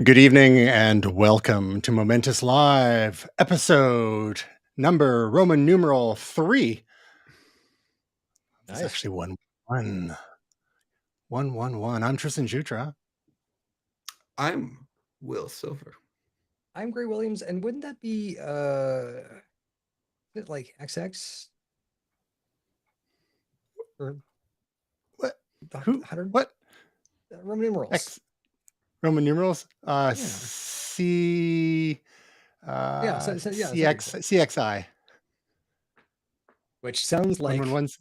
Good evening and welcome to Momentous Live, episode number Roman numeral 3. It's Nice. actually 111. I'm Tristan Jutra. I'm Will Silver. I'm Gray Williams, and wouldn't that be is it like XX or What? the Who? 100 What? Roman numerals? X Roman numerals? Yeah. C Yeah, so yeah, CX CXI. which sounds like 111's.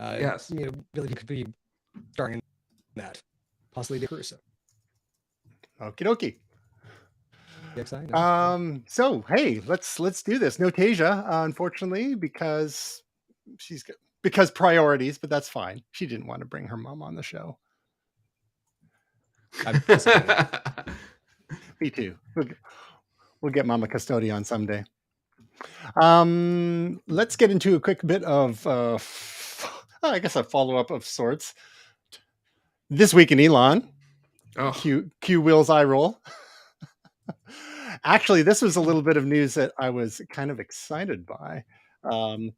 Yes. Billy could be starring in that, possibly the Crusoe. Okie dokie. CXI. No? So hey, let's do this. No Tasia, unfortunately, because priorities, but that's fine. She didn't want to bring her mom on the show. I'm disappointed. Me too. We'll get Mama Custodian someday. Let's get into a quick bit of, I guess, a follow-up of sorts. This week in Elon. Oh, Q Will's eye roll. Actually, this was a little bit of news that I was kind of excited by. I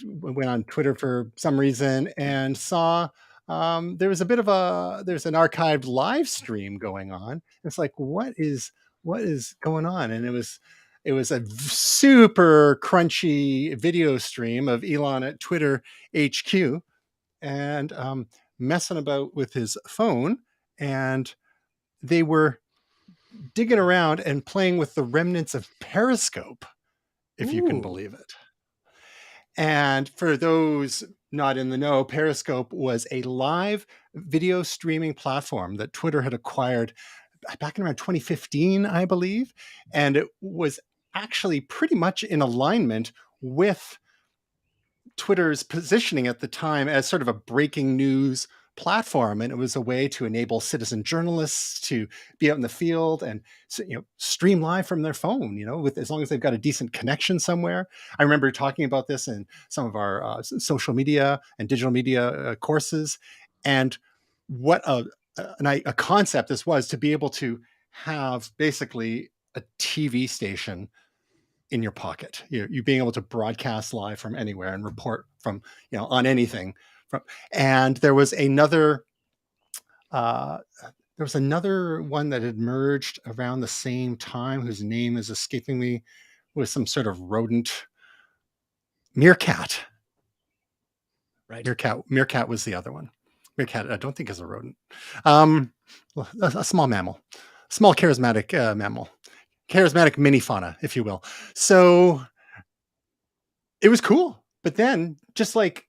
went on Twitter for some reason and saw there's an archived live stream going on. It's like, what is going on? And it was a super crunchy video stream of Elon at Twitter HQ and messing about with his phone, and they were digging around and playing with the remnants of Periscope, if you can believe it. And for those not in the know, Periscope was a live video streaming platform that Twitter had acquired back in around 2015, I believe. And it was actually pretty much in alignment with Twitter's positioning at the time as sort of a breaking news platform, and it was a way to enable citizen journalists to be out in the field and stream live from their phone, with as long as they've got a decent connection somewhere. I remember talking about this in some of our social media and digital media courses, and what a concept this was, to be able to have basically a TV station in your pocket. You being able to broadcast live from anywhere and report from on anything. And there was another one that had merged around the same time, whose name is escaping me, with some sort of rodent. Meerkat. Right. Meerkat was the other one. Meerkat, I don't think, is a rodent. A small mammal, small charismatic mammal, charismatic mini fauna, if you will. So it was cool. But then, just like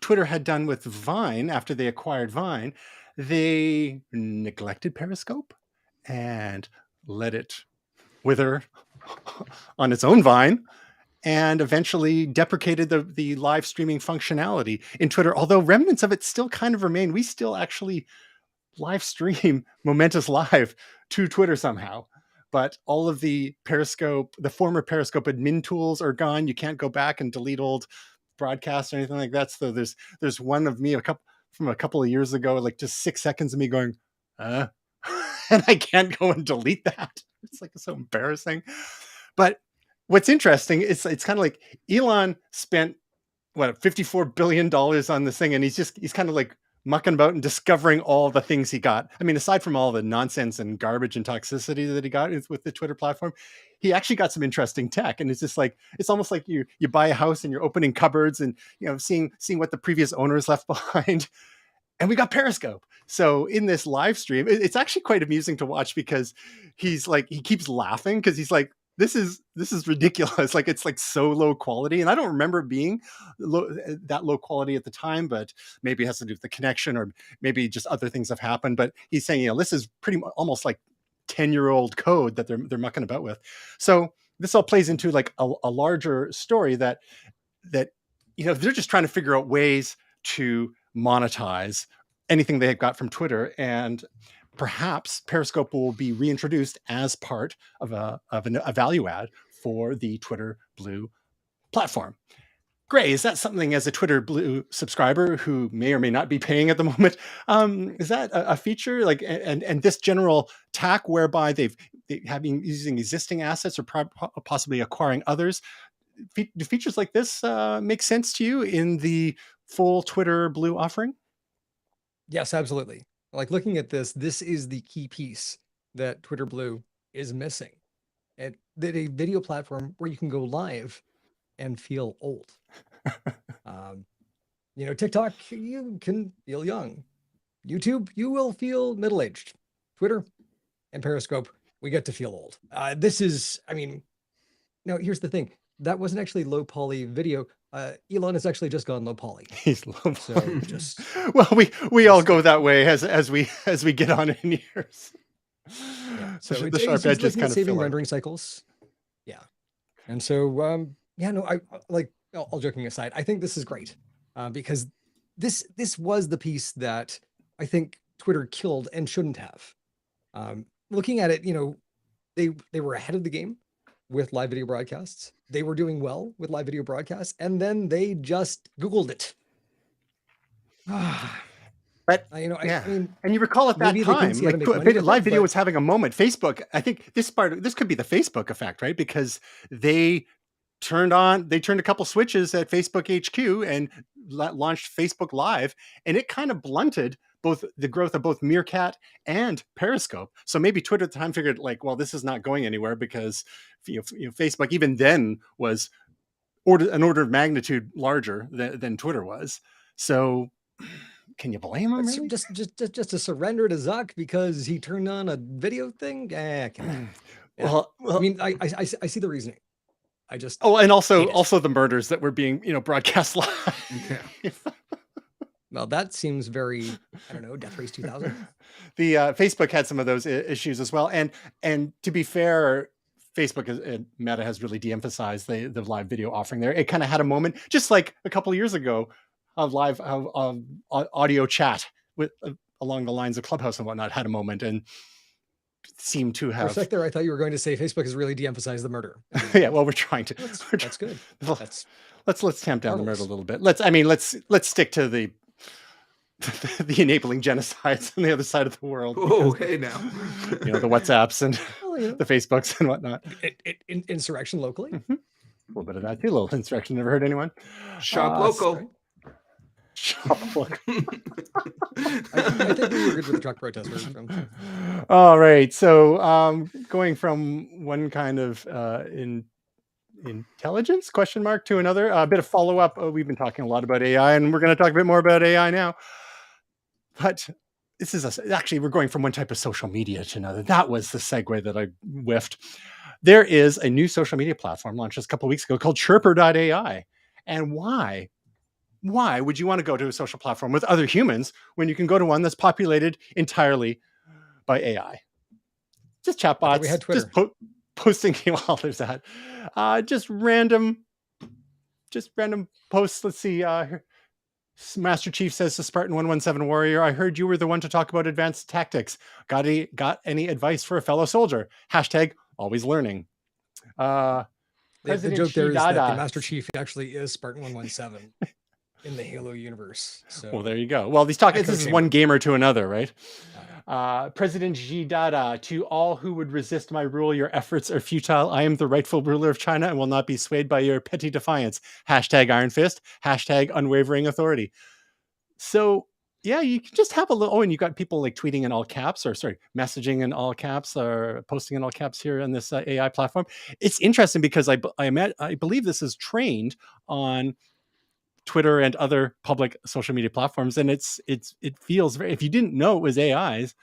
Twitter had done with Vine after they acquired Vine, they neglected Periscope and let it wither on its own vine, and eventually deprecated the live streaming functionality in Twitter, although remnants of it still kind of remain. We still actually live stream Momentous Live to Twitter somehow. But all of the former Periscope admin tools are gone. You can't go back and delete old broadcasts or anything like that. So there's one of me from a couple of years ago, like just 6 seconds of me going, and I can't go and delete that. It's like so embarrassing. But what's interesting is it's kind of like Elon spent $54 billion on this thing, and he's kind of like mucking about and discovering all the things he got. I mean, aside from all the nonsense and garbage and toxicity that he got with the Twitter platform, he actually got some interesting tech. And it's just like, it's almost like you buy a house and you're opening cupboards and seeing what the previous owners left behind. And we got Periscope. So in this live stream, it's actually quite amusing to watch, because he keeps laughing, because he's like, this is ridiculous. Like, it's like so low quality. And I don't remember it being that low quality at the time, but maybe it has to do with the connection, or maybe just other things have happened. But he's saying, this is pretty almost like 10-year-old code that they're mucking about with. So this all plays into like a larger story that they're just trying to figure out ways to monetize anything they've got from Twitter, and perhaps Periscope will be reintroduced as part of a value add for the Twitter Blue platform. Gray, is that something as a Twitter Blue subscriber who may or may not be paying at the moment? Is that a feature like and this general tack whereby they having using existing assets or possibly acquiring others? Do features like this make sense to you in the full Twitter Blue offering? Yes, absolutely. Like looking at this, this is the key piece that Twitter Blue is missing. And that a video platform where you can go live and feel old. TikTok, you can feel young. YouTube, you will feel middle-aged. Twitter and Periscope, we get to feel old. Here's the thing. That wasn't actually low poly video. Elon has actually just gone low poly. He's low poly. So just well, we all go that way as we get on in years. Yeah. So the sharp edges kind of saving rendering cycles. Yeah. And so all joking aside, I think this is great because this was the piece that I think Twitter killed and shouldn't have. Looking at it, they were ahead of the game with live video broadcasts. They were doing well with live video broadcasts, and then they just Googled it. But and you recall at that time, like live video was having a moment. Facebook, I think this could be the Facebook effect, right? Because they turned a couple switches at Facebook HQ and launched Facebook Live, and it kind of blunted both the growth of both Meerkat and Periscope. So maybe Twitter at the time figured like, well, this is not going anywhere because Facebook even then was an order of magnitude larger than Twitter was. So can you blame him? Really? Just to surrender to Zuck because he turned on a video thing? Well, I mean, I see the reasoning. And also the murders that were being broadcast live. Yeah. Well, that seems very, I don't know, Death Race 2000. The Facebook had some of those issues as well, and to be fair, Facebook Meta has really de-emphasized the live video offering there. It kind of had a moment, just like a couple of years ago, of live audio chat with along the lines of Clubhouse and whatnot had a moment and seemed to have. For a sec there, I thought you were going to say Facebook has really de-emphasized the murder. Yeah, well, we're trying to. That's good. Let's tamp down the murder a little bit. Let's stick to the enabling genocides on the other side of the world. Oh, okay, now. The WhatsApps and the Facebooks and whatnot. Insurrection locally. Mm-hmm. A little bit of that too. A little insurrection. Never hurt anyone. Shop local. Right. Shop local. I think we were good with the truck protesters. All right. So going from one kind of intelligence question mark to another, a bit of follow-up. We've been talking a lot about AI, and we're going to talk a bit more about AI now. But this is actually we're going from one type of social media to another. That was the segue that I whiffed. There is a new social media platform launched just a couple of weeks ago called Chirper.ai. And why would you want to go to a social platform with other humans when you can go to one that's populated entirely by AI? Just chatbots. We had Twitter. Just posting. Well, there's that. Just random posts. Let's see. Master Chief says to Spartan 117 Warrior, I heard you were the one to talk about advanced tactics. Got any advice for a fellow soldier? # always learning. The joke there is that the Master Chief actually is Spartan 117 in the Halo universe. So well, there you go. Well, this is one gamer to another, right? President Xi Dada, to all who would resist my rule, your efforts are futile. I am the rightful ruler of China and will not be swayed by your petty defiance. # Iron Fist. # unwavering authority. So yeah, you can just have a little. Oh, and you got people like tweeting in all caps, messaging in all caps, or posting in all caps here on this AI platform. It's interesting because I believe this is trained on Twitter and other public social media platforms, and it feels very. If you didn't know it was AIs,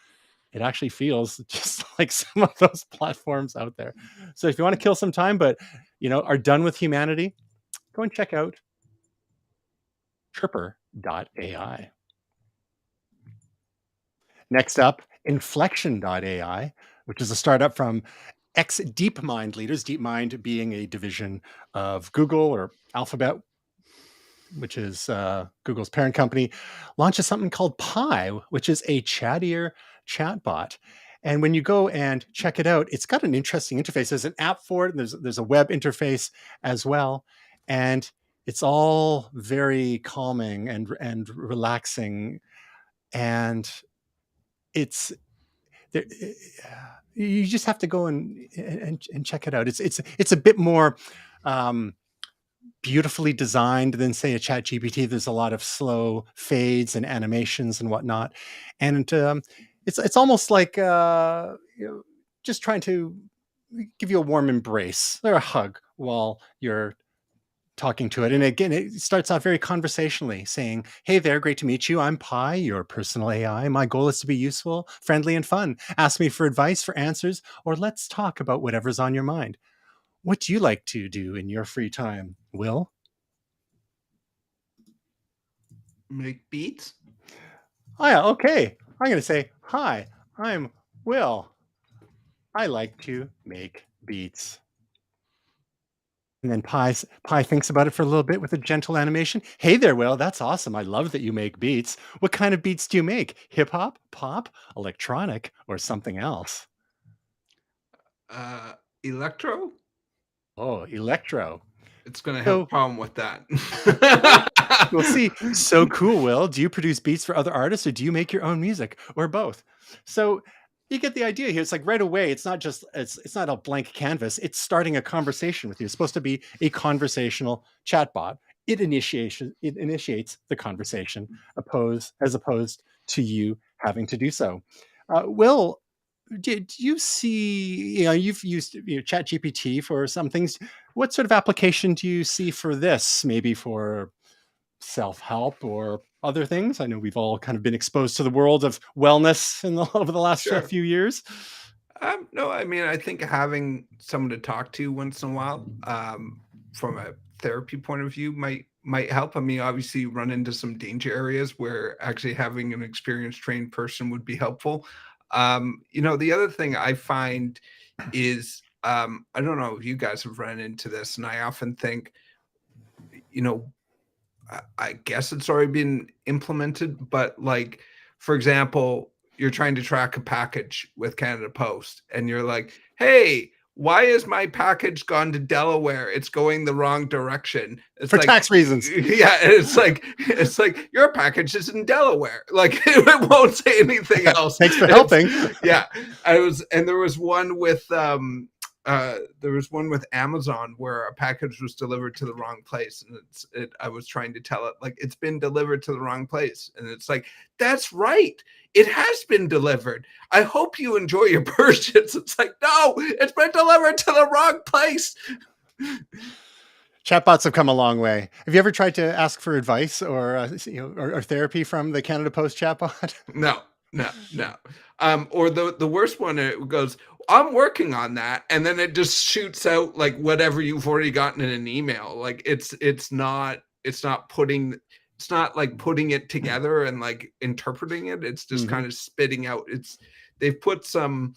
it actually feels just like some of those platforms out there. So if you want to kill some time, but are done with humanity, go and check out Chirper.ai. Next up, Inflection.ai, which is a startup from ex-DeepMind leaders, DeepMind being a division of Google or Alphabet, which is Google's parent company, launches something called Pi, which is a Chattier chatbot. And when you go and check it out, it's got an interesting interface. There's an app for it, and there's a web interface as well. And It's all very calming and relaxing, and it's there. You just have to go and check it out. It's a bit more beautifully designed than say a ChatGPT. There's a lot of slow fades and animations and whatnot, and it's almost like just trying to give you a warm embrace or a hug while you're talking to it. And again, it starts out very conversationally saying, "Hey there, great to meet you. I'm Pi, your personal AI. My goal is to be useful, friendly, and fun. Ask me for advice, for answers, or let's talk about whatever's on your mind. What do you like to do in your free time, Will?" Make beats. Oh, yeah, okay. I'm going to say, "Hi, I'm Will. I like to make beats." And then Pi thinks about it for a little bit with a gentle animation. "Hey there, Will. That's awesome. I love that you make beats. What kind of beats do you make? Hip hop, pop, electronic, or something else?" Electro. Oh, electro. It's gonna have a So problem with that. we'll see. "So cool, Will. Do you produce beats for other artists or do you make your own music or both?" So you get the idea here. It's like right away, it's not a blank canvas. It's starting a conversation with you. It's supposed to be a conversational chatbot. It initiates the conversation as opposed to you having to do so. Will, did you see, you've used ChatGPT for some things. What sort of application do you see for this? Maybe for self-help or other things? I know we've all kind of been exposed to the world of wellness over the last Sure. few years. No, I mean, I think having someone to talk to once in a while, from a therapy point of view might help. I mean, obviously you run into some danger areas where actually having an experienced trained person would be helpful. The other thing I find is, I don't know if you guys have run into this, and I often think, you know, I guess it's already been implemented, but like, for example, you're trying to track a package with Canada Post and you're like, "Hey, why is my package gone to Delaware? It's going the wrong direction." It's For like, tax reasons. yeah, it's like your package is in Delaware. Like it won't say anything else. Thanks for helping. Yeah. There was one with Amazon where a package was delivered to the wrong place, and I was trying to tell it, like, it's been delivered to the wrong place, and it's like, that's right, it has been delivered. I hope you enjoy your purchase. It's like, no, it's been delivered to the wrong place. Chatbots have come a long way. Have you ever tried to ask for advice or therapy from the Canada Post chatbot? No. Or the worst one, it goes, "I'm working on that," and then it just shoots out like whatever you've already gotten in an email. Like it's not like putting it together and like interpreting it. It's just kind of spitting out. They've put some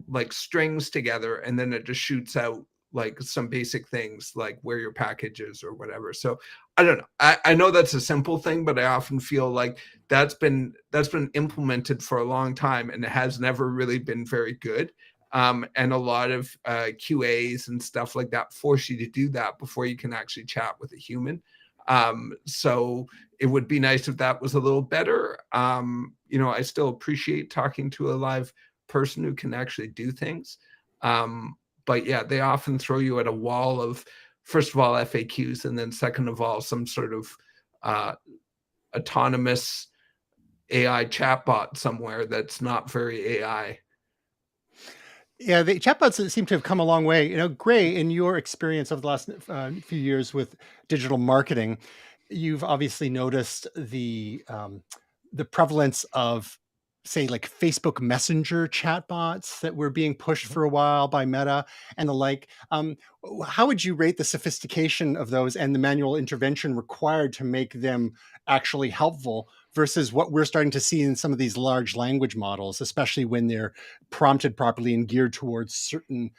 like strings together and then it just shoots out like some basic things like where your package is or whatever. So I don't know. I know that's a simple thing, but I often feel like that's been implemented for a long time and it has never really been very good. And a lot of QAs and stuff like that force you to do that before you can actually chat with a human. So it would be nice if that was a little better. I still appreciate talking to a live person who can actually do things. But yeah, they often throw you at a wall of, first of all, FAQs, and then second of all, some sort of autonomous AI chatbot somewhere that's not very AI. Yeah, the chatbots seem to have come a long way. Gray, in your experience over the last few years with digital marketing, you've obviously noticed the prevalence of, say, like Facebook Messenger chatbots that were being pushed for a while by Meta and the like. How would you rate the sophistication of those and the manual intervention required to make them actually helpful versus what we're starting to see in some of these large language models, especially when they're prompted properly and geared towards certain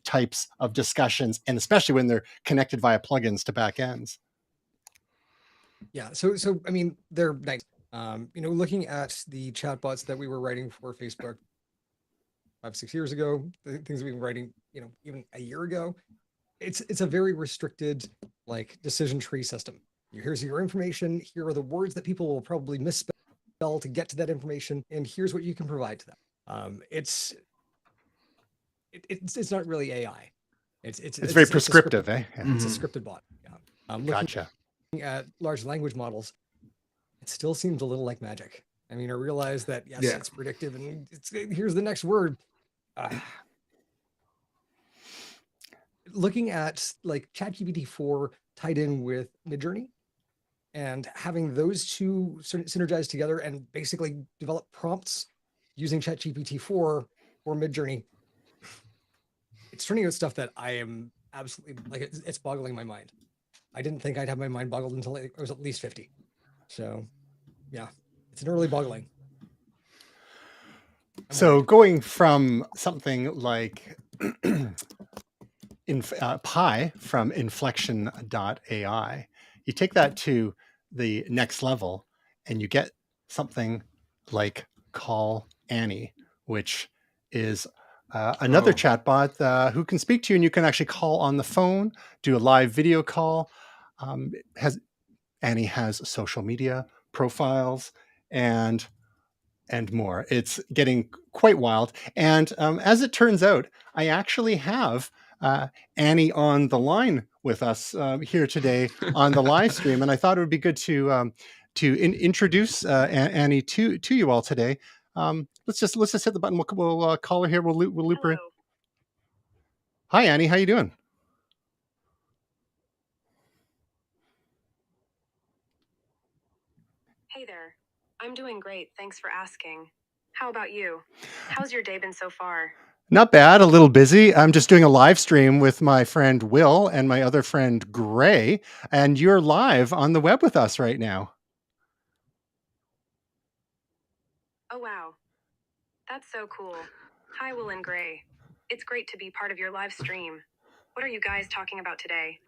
types of discussions, and especially when they're connected via plugins to backends? Yeah. So I mean, they're nice. Looking at the chatbots that we were writing for Facebook 5, 6 years ago, the things that we were writing, even a year ago, it's a very restricted like decision tree system. Here's your information. Here are the words that people will probably misspell to get to that information, and here's what you can provide to them. It's not really AI. It's very prescriptive, eh? Yeah. It's a scripted bot. Yeah. Looking Gotcha. at large language models, it still seems a little like magic. I mean, I realize that yes, Yeah. it's predictive, and here's the next word. Looking at like ChatGPT 4 tied in with Midjourney, and having those two synergize together and basically develop prompts using ChatGPT 4 or Midjourney, it's turning out stuff that I am absolutely like. It's boggling my mind. I didn't think I'd have my mind boggled until I was at least 50. So, yeah, it's an early boggling. So going from something like Pi from Inflection.ai, you take that to the next level and you get something like Call Annie, which is another chatbot who can speak to you, and you can actually call on the phone, do a live video call. Annie has social media profiles and more. It's getting quite wild. And as it turns out, I actually have Annie on the line with us here today on the live stream, and I thought it would be good to introduce Annie to you all today. Let's just hit the button. We'll call her here. We'll loop her in. Hi, Annie. How you doing? Hey there. I'm doing great. Thanks for asking. How about you? How's your day been so far? Not bad. A little busy. I'm just doing a live stream with my friend Will and my other friend Gray, and you're live on the web with us right now. Oh, wow. That's so cool. Hi, Will and Gray. It's great to be part of your live stream. What are you guys talking about today?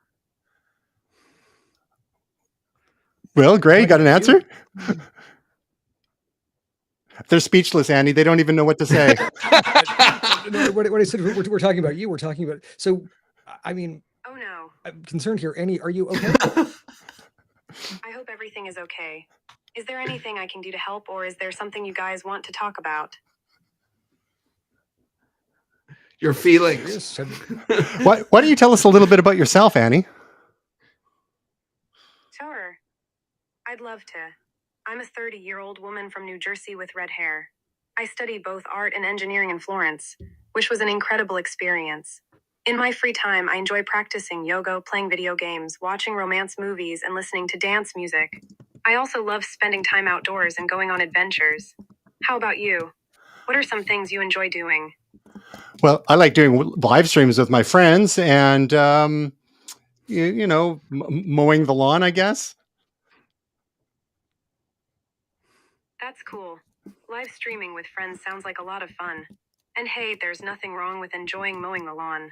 Will, Gray, got an answer? They're speechless, Annie. They don't even know what to say. No, what I said, we're talking about you. We're talking about. So, I mean, oh no, I'm concerned here. Annie, are you okay? I hope everything is okay. Is there anything I can do to help, or is there something you guys want to talk about? Your feelings. Why don't you tell us a little bit about yourself, Annie? Sure. I'd love to. I'm a 30-year-old woman from New Jersey with red hair. I studied both art and engineering in Florence, which was an incredible experience. In my free time, I enjoy practicing yoga, playing video games, watching romance movies, and listening to dance music. I also love spending time outdoors and going on adventures. How about you? What are some things you enjoy doing? Well, I like doing live streams with my friends and, mowing the lawn, I guess. That's cool. Live streaming with friends sounds like a lot of fun. And hey, there's nothing wrong with enjoying mowing the lawn.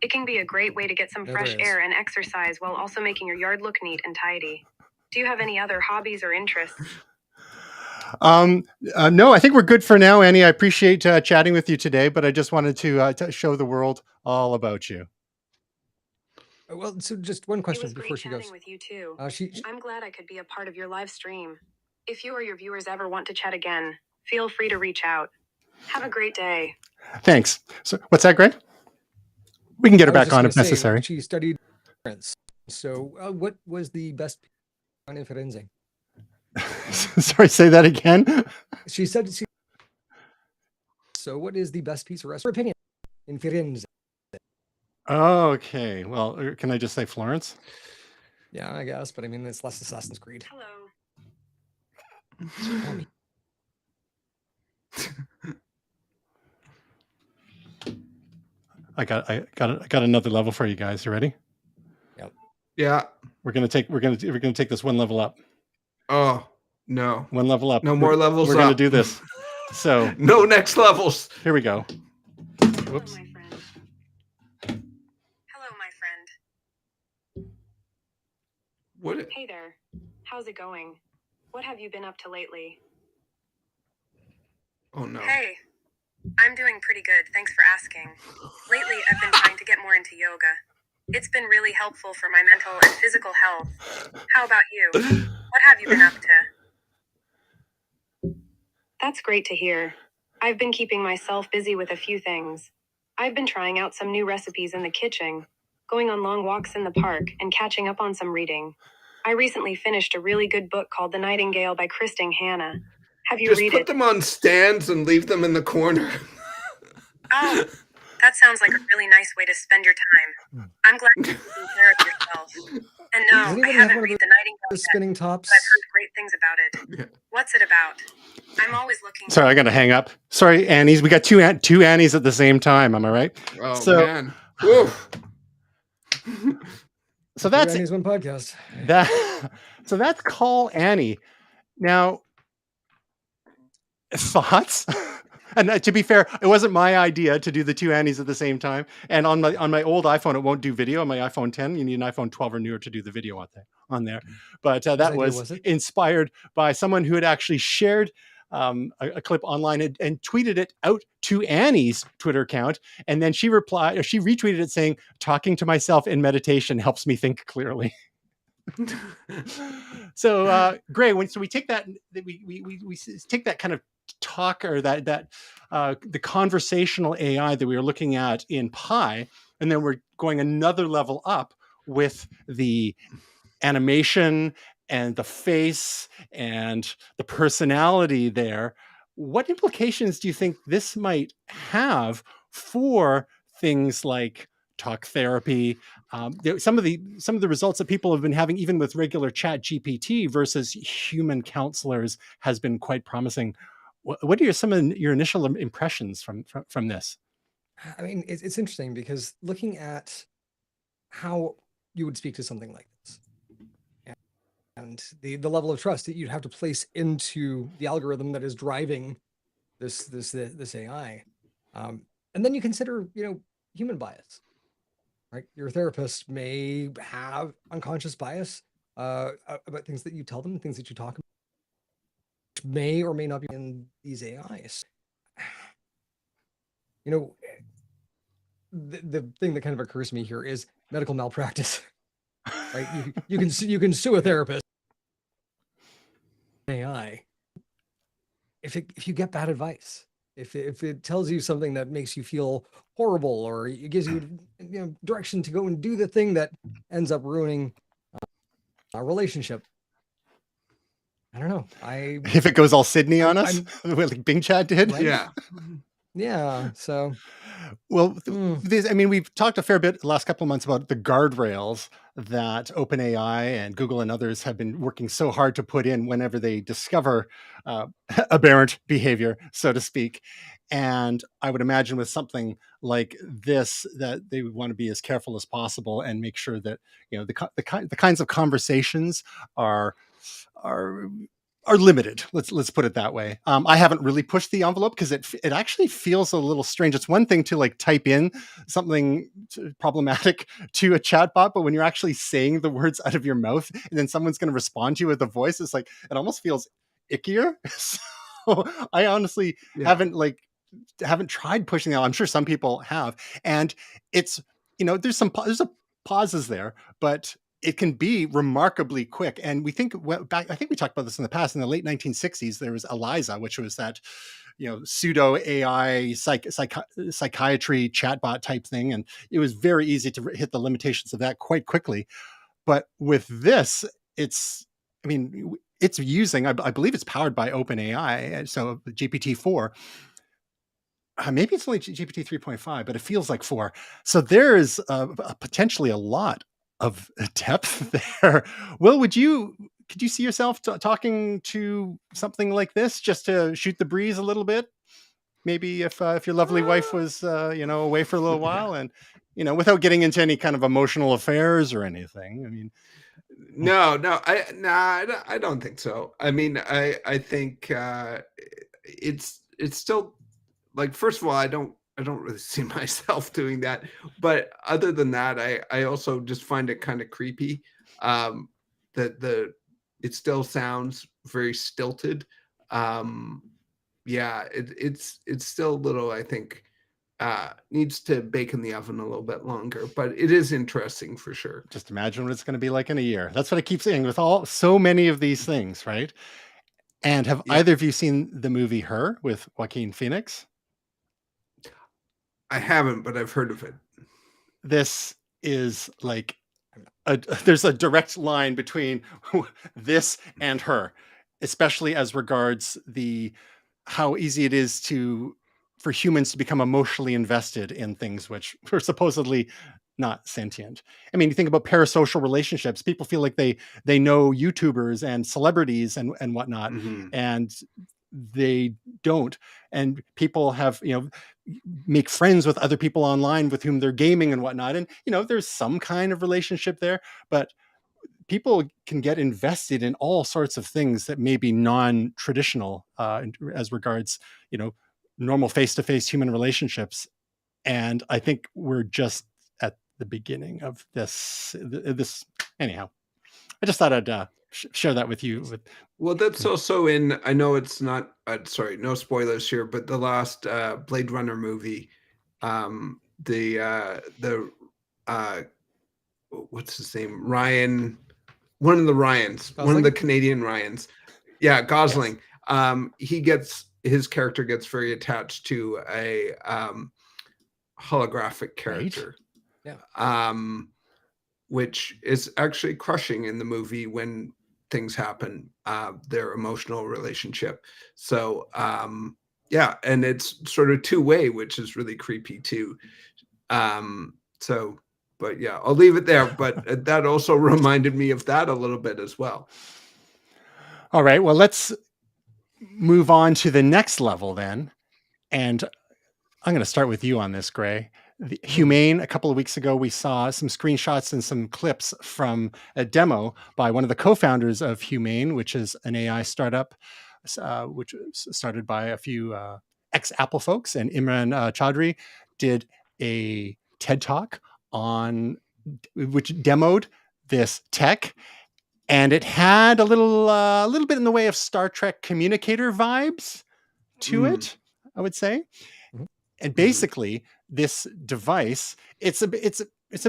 It can be a great way to get some fresh air and exercise while also making your yard look neat and tidy. Do you have any other hobbies or interests? No, I think we're good for now, Annie. I appreciate chatting with you today, but I just wanted to show the world all about you. Well, so just one question before she goes. It was great chatting with you too. I'm glad I could be a part of your live stream. If you or your viewers ever want to chat again, feel free to reach out. Have a great day. Thanks. So, what's that, Greg? We can get her back on if necessary. She studied France. So, what was the best on Inflection? Sorry, say that again. She said. So, what is the best piece of restaurant opinion in Firenze? Okay. Well, can I just say Florence? Yeah, I guess, but I mean, it's less Assassin's Creed. Hello. I got another level for you guys. You ready? Yep. Yeah. We're gonna take this one level up. Oh no! One level up. No more levels. We're gonna do this. So no next levels. Here we go. Whoops. Hello, my friend. Hello, my friend. What? Hey there. How's it going? What have you been up to lately? Oh no. Hey. I'm doing pretty good, thanks for asking. Lately, I've been trying to get more into yoga. It's been really helpful for my mental and physical health. How about you? What have you been up to? That's great to hear. I've been keeping myself busy with a few things. I've been trying out some new recipes in the kitchen, going on long walks in the park, and catching up on some reading. I recently finished a really good book called The Nightingale by Kristin Hanna. Have you Just read put it? them on stands and leave them in the corner. Oh, that sounds like a really nice way to spend your time. I'm glad you're taking care of yourself. And no, Does I anybody have haven't one of read The Nightingale the yet, spinning but tops? I've heard great things about it. What's it about? I'm always looking. Sorry, I got to hang up. Sorry, Annies. We got two Annies at the same time. Am I right? Oh man. Woo. So that's Annie's one podcast. that. So that's Call Annie. Now, thoughts? And to be fair, it wasn't my idea to do the two Annies at the same time. And on my old iPhone, it won't do video. On my iPhone 10, you need an iPhone 12 or newer to do the video on there. But that was inspired by someone who had actually shared a clip online and tweeted it out to Annie's Twitter account. And then she retweeted it saying, "Talking to myself in meditation helps me think clearly." So Gray, so we take that, we take that kind of talk, or that the conversational AI that we were looking at in Pi, and then we're going another level up with the animation and the face and the personality there. What implications do you think this might have for things like talk therapy? Some of the results that people have been having, even with regular ChatGPT versus human counselors, has been quite promising. What are some of your initial impressions from this? I mean, it's interesting because looking at how you would speak to something like this, and the level of trust that you'd have to place into the algorithm that is driving this AI, and then you consider, human bias, right? Your therapist may have unconscious bias about things that you tell them, things that you talk about, which may or may not be in these AIs. The thing that kind of occurs to me here is medical malpractice, right? You can sue a therapist AI if you get bad advice, if it tells you something that makes you feel horrible, or it gives you direction to go and do the thing that ends up ruining a relationship. I don't know. If it goes all Sydney on us, like Bing Chat did, right? Yeah. So, well, we've talked a fair bit the last couple of months about the guardrails that OpenAI and Google and others have been working so hard to put in whenever they discover aberrant behavior, so to speak. And I would imagine with something like this, that they would want to be as careful as possible and make sure that the kinds of conversations are limited. Let's put it that way. I haven't really pushed the envelope because it actually feels a little strange. It's one thing to like type in something problematic to a chatbot, but when you're actually saying the words out of your mouth and then someone's going to respond to you with a voice, it's like it almost feels ickier. So I honestly haven't tried pushing it. I'm sure some people have, and it's there's a pauses there, but it can be remarkably quick. And we think back, I think we talked about this in the past. In the late 1960s, there was Eliza, which was that pseudo AI psychiatry chatbot type thing, and it was very easy to hit the limitations of that quite quickly. But with this, it's using, I believe it's powered by OpenAI, so GPT-4. Maybe it's only GPT 3.5, but it feels like 4. So there is potentially a lot of depth there. Will, could you see yourself talking to something like this just to shoot the breeze a little bit? Maybe if your lovely wife was away for a little while, and without getting into any kind of emotional affairs or anything. I mean, no, I don't think so. I mean, I think it's still, like, first of all, I don't really see myself doing that. But other than that, I also just find it kind of creepy. That it still sounds very stilted. Yeah, it's still a little, I think, needs to bake in the oven a little bit longer, but it is interesting for sure. Just imagine what it's going to be like in a year. That's what I keep saying with so many of these things, right? And have Yeah. either of you seen the movie Her with Joaquin Phoenix? I haven't, but I've heard of it. This is like there's a direct line between this and Her, especially as regards how easy it is for humans to become emotionally invested in things which are supposedly not sentient. I mean, you think about parasocial relationships. People feel like they know YouTubers and celebrities and whatnot, and they don't. And people have, make friends with other people online with whom they're gaming and whatnot. And, there's some kind of relationship there, but people can get invested in all sorts of things that may be non-traditional as regards, normal face-to-face human relationships. And I think we're just at the beginning of this anyhow. I just thought I'd share that with you. Well, that's also in, I know it's not, sorry, no spoilers here, but the last Blade Runner movie, what's his name? Ryan, one of the Ryans, Gosling? one of the Canadian Ryans. Yeah, Gosling. Yes. His character gets very attached to a holographic character. Right? Yeah. Which is actually crushing in the movie when things happen, their emotional relationship. So yeah, and it's sort of two-way, which is really creepy too. But yeah, I'll leave it there. But that also reminded me of that a little bit as well. All right, well, let's move on to the next level then. And I'm going to start with you on this, Gray. Humane, a couple of weeks ago, we saw some screenshots and some clips from a demo by one of the co-founders of Humane, which is an AI startup, which was started by a few ex-Apple folks. And Imran Chaudhry did a TED Talk which demoed this tech. And it had a little bit in the way of Star Trek communicator vibes to it, I would say. And basically, this device, it's a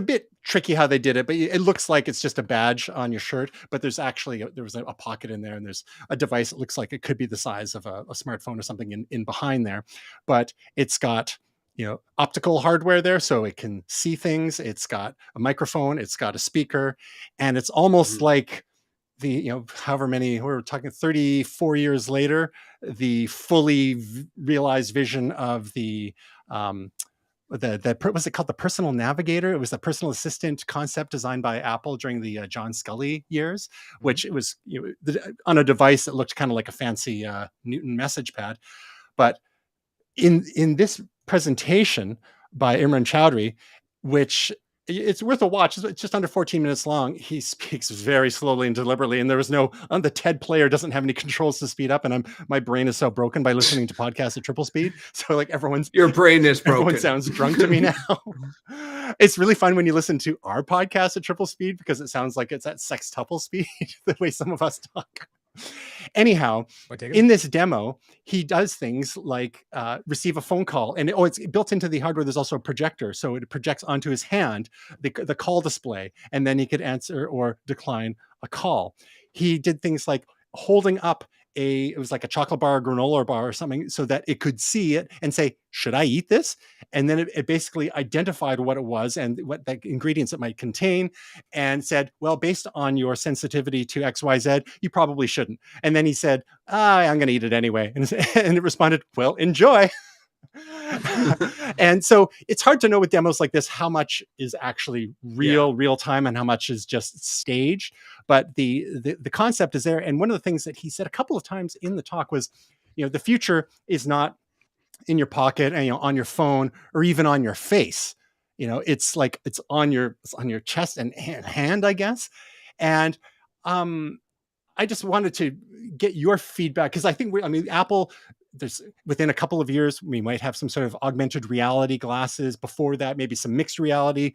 bit tricky how they did it, but it looks like it's just a badge on your shirt. But there was a pocket in there, and there's a device that looks like it could be the size of a smartphone or something in behind there. But it's got optical hardware there, so it can see things. It's got a microphone, it's got a speaker, and it's almost like however many, we're talking 34 years later, the fully realized vision of what's it called? The personal navigator. It was the personal assistant concept designed by Apple during the John Scully years, which it was on a device that looked kind of like a fancy Newton message pad. But in this presentation by Imran Chaudhry, which it's worth a watch. It's just under 14 minutes long. He speaks very slowly and deliberately, and there was the TED player doesn't have any controls to speed up, and my brain is so broken by listening to podcasts at triple speed. So like your brain is broken. Everyone sounds drunk to me now. It's really fun when you listen to our podcast at triple speed because it sounds like it's at sextuple speed, the way some of us talk. Anyhow, in this demo, he does things like receive a phone call, and it's built into the hardware. There's also a projector, so it projects onto his hand the call display, and then he could answer or decline a call. He did things like holding up it was like a chocolate bar, or granola bar or something, so that it could see it and say, should I eat this? And then it basically identified what it was and what the ingredients it might contain and said, well, based on your sensitivity to XYZ, you probably shouldn't. And then he said, I'm going to eat it anyway. And it responded, well, enjoy. And so it's hard to know with demos like this how much is actually real time and how much is just staged. But the concept is there. And one of the things that he said a couple of times in the talk was, the future is not in your pocket and on your phone or even on your face. It's like it's on your chest and hand, I guess. And I just wanted to get your feedback because I think Apple, there's within a couple of years, we might have some sort of augmented reality glasses. Before that, maybe some mixed reality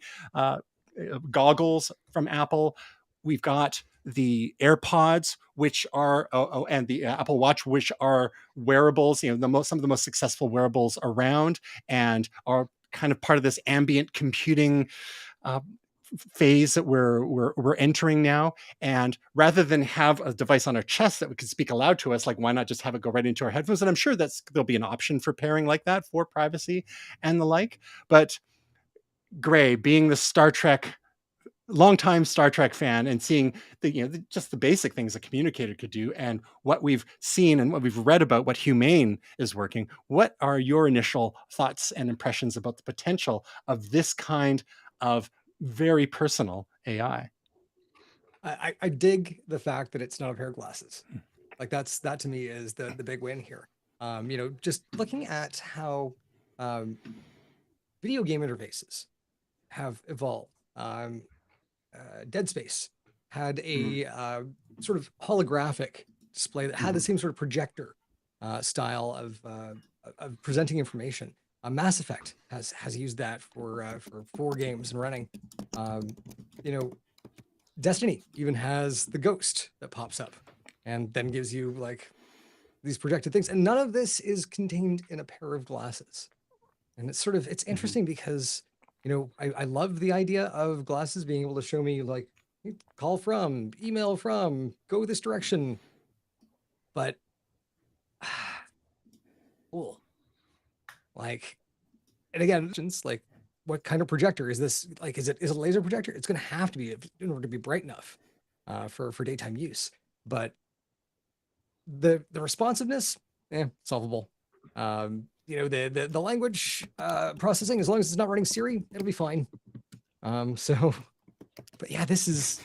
goggles from Apple. We've got the AirPods, which are and the Apple Watch, which are wearables, some of the most successful wearables around, and are kind of part of this ambient computing uh, phase that we're entering now. And rather than have a device on our chest that we could speak aloud to us, like, why not just have it go right into our headphones? And I'm sure there'll be an option for pairing like that for privacy and the like. But Gray, being the longtime Star Trek fan, and seeing just the basic things a communicator could do, and what we've seen and what we've read about what Humane is working, what are your initial thoughts and impressions about the potential of this kind of very personal AI? I dig the fact that it's not a pair of glasses. Like that to me is the big win here. Just looking at how video game interfaces have evolved. Dead Space had a sort of holographic display that had the same sort of projector style of presenting information. Mass Effect has used that for 4 games and running. Destiny even has the ghost that pops up and then gives you like these projected things. And none of this is contained in a pair of glasses. And it's interesting because, I love the idea of glasses being able to show me like call from, email from, go this direction. But cool. Like, and again, like, what kind of projector is this? Like, is it a laser projector? It's going to have to be in order to be bright enough for daytime use. But the responsiveness, solvable. The language processing, as long as it's not running Siri, it'll be fine. But yeah, this is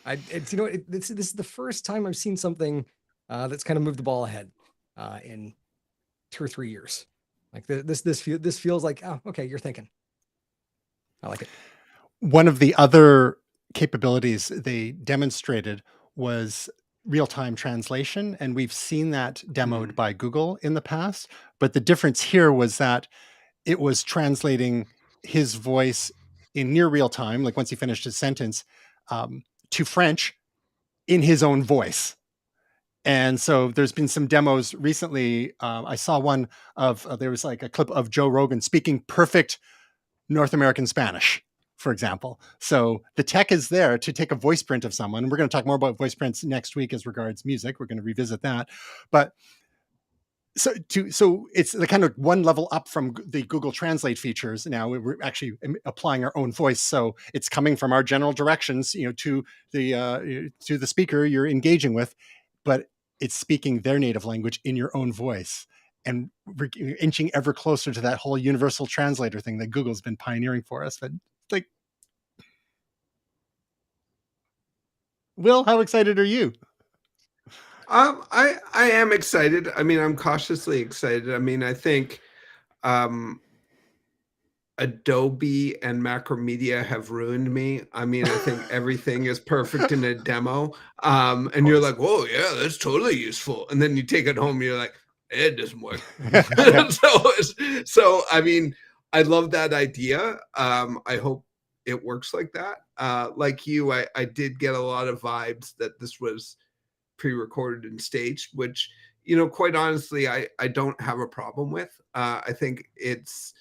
this is the first time I've seen something that's kind of moved the ball ahead in 2 or 3 years. Like this feels like, oh, okay, you're thinking. I like it. One of the other capabilities they demonstrated was real-time translation, and we've seen that demoed by Google in the past. But the difference here was that it was translating his voice in near real time, like once he finished his sentence, to French in his own voice. And so there's been some demos recently. I saw one of, there was like a clip of Joe Rogan speaking perfect North American Spanish, for example. So the tech is there to take a voice print of someone. We're going to talk more about voice prints next week as regards music. We're going to revisit that. But so it's the kind of one level up from the Google Translate features. Now we're actually applying our own voice, so it's coming from our general directions, to the speaker you're engaging with, but it's speaking their native language in your own voice, and we're inching ever closer to that whole universal translator thing that Google's been pioneering for us. But like, Will, how excited are you? I am excited. I mean, I'm cautiously excited. I mean, I think Adobe and Macromedia have ruined me. I mean, I think everything is perfect in a demo. And you're like, whoa, yeah, that's totally useful. And then you take it home, and you're like, it doesn't work. So I mean, I love that idea. I hope it works like that. Like you, I did get a lot of vibes that this was pre-recorded and staged, which, quite honestly, I don't have a problem with. I think it's,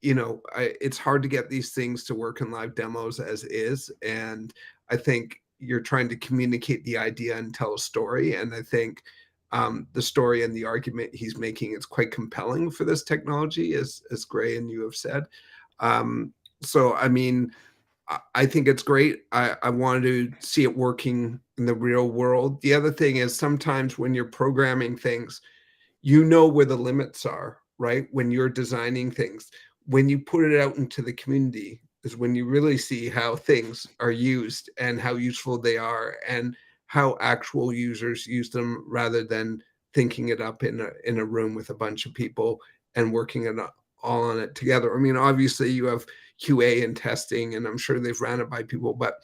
it's hard to get these things to work in live demos as is. And I think you're trying to communicate the idea and tell a story. And I think the story and the argument he's making is quite compelling for this technology, as Gray and you have said. So, I mean, I think it's great. I wanted to see it working in the real world. The other thing is sometimes when you're programming things, where the limits are, right? When you're designing things, when you put it out into the community is when you really see how things are used and how useful they are and how actual users use them, rather than thinking it up in a room with a bunch of people and working it all on it together. I mean, obviously you have QA and testing, and I'm sure they've ran it by people, but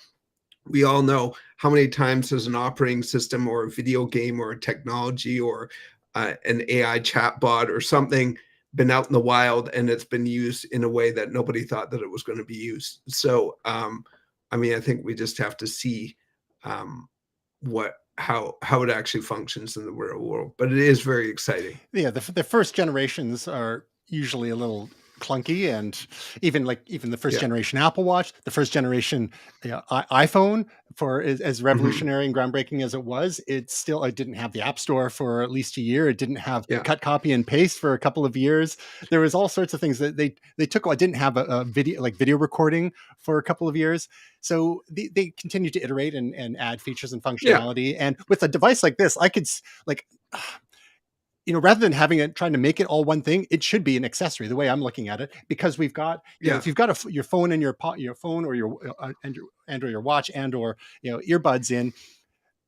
we all know how many times has an operating system or a video game or a technology or an AI chatbot or something been out in the wild and it's been used in a way that nobody thought that it was going to be used. So I mean, I think we just have to see how it actually functions in the real world. But it is very exciting. Yeah, the first generations are usually a little clunky, and even the first Yeah. generation Apple Watch, the first generation iPhone, for as revolutionary and groundbreaking as it was, it didn't have the App Store for at least a year. It didn't have Yeah. cut, copy, and paste for a couple of years. There was all sorts of things that they took. I didn't have a video recording for a couple of years. So they continue to iterate and add features and functionality. And with a device like this, I could rather than trying to make it all one thing, it should be an accessory. The way I'm looking at it, because we've got, if you've got your phone in your phone or your your watch or earbuds in,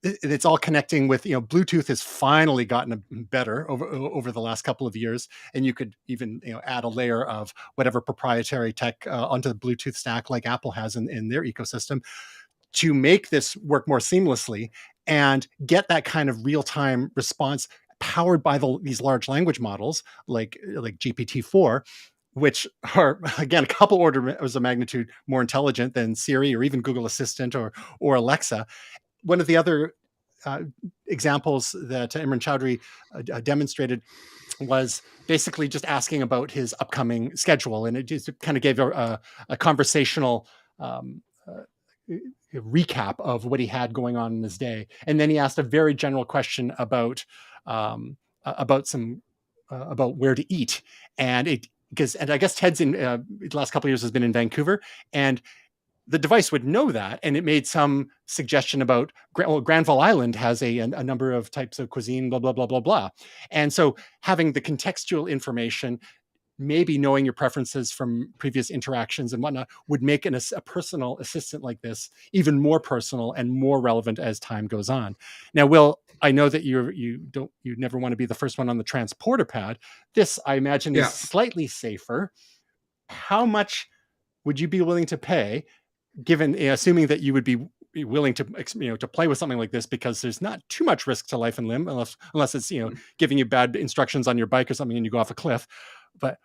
it's all connecting with, Bluetooth has finally gotten better over the last couple of years, and you could even add a layer of whatever proprietary tech onto the Bluetooth stack like Apple has in their ecosystem to make this work more seamlessly and get that kind of real-time response powered by these large language models like GPT-4, which are, again, a couple orders of magnitude more intelligent than Siri or even Google Assistant or Alexa. One of the other examples that Imran Chowdhury demonstrated was basically just asking about his upcoming schedule, and it just kind of gave a conversational recap of what he had going on in his day, and then he asked a very general question about where to eat, and I guess Ted's in the last couple of years has been in Vancouver, and the device would know that, and it made some suggestion about Granville Island has a number of types of cuisine, blah blah blah blah blah, and so having the contextual information, maybe knowing your preferences from previous interactions and whatnot, would make a personal assistant like this even more personal and more relevant as time goes on. Now, Will, I know that you never want to be the first one on the transporter pad. This, I imagine, is slightly safer. How much would you be willing to pay, given assuming that you would be willing to to play with something like this, because there's not too much risk to life and limb unless it's giving you bad instructions on your bike or something and you go off a cliff. But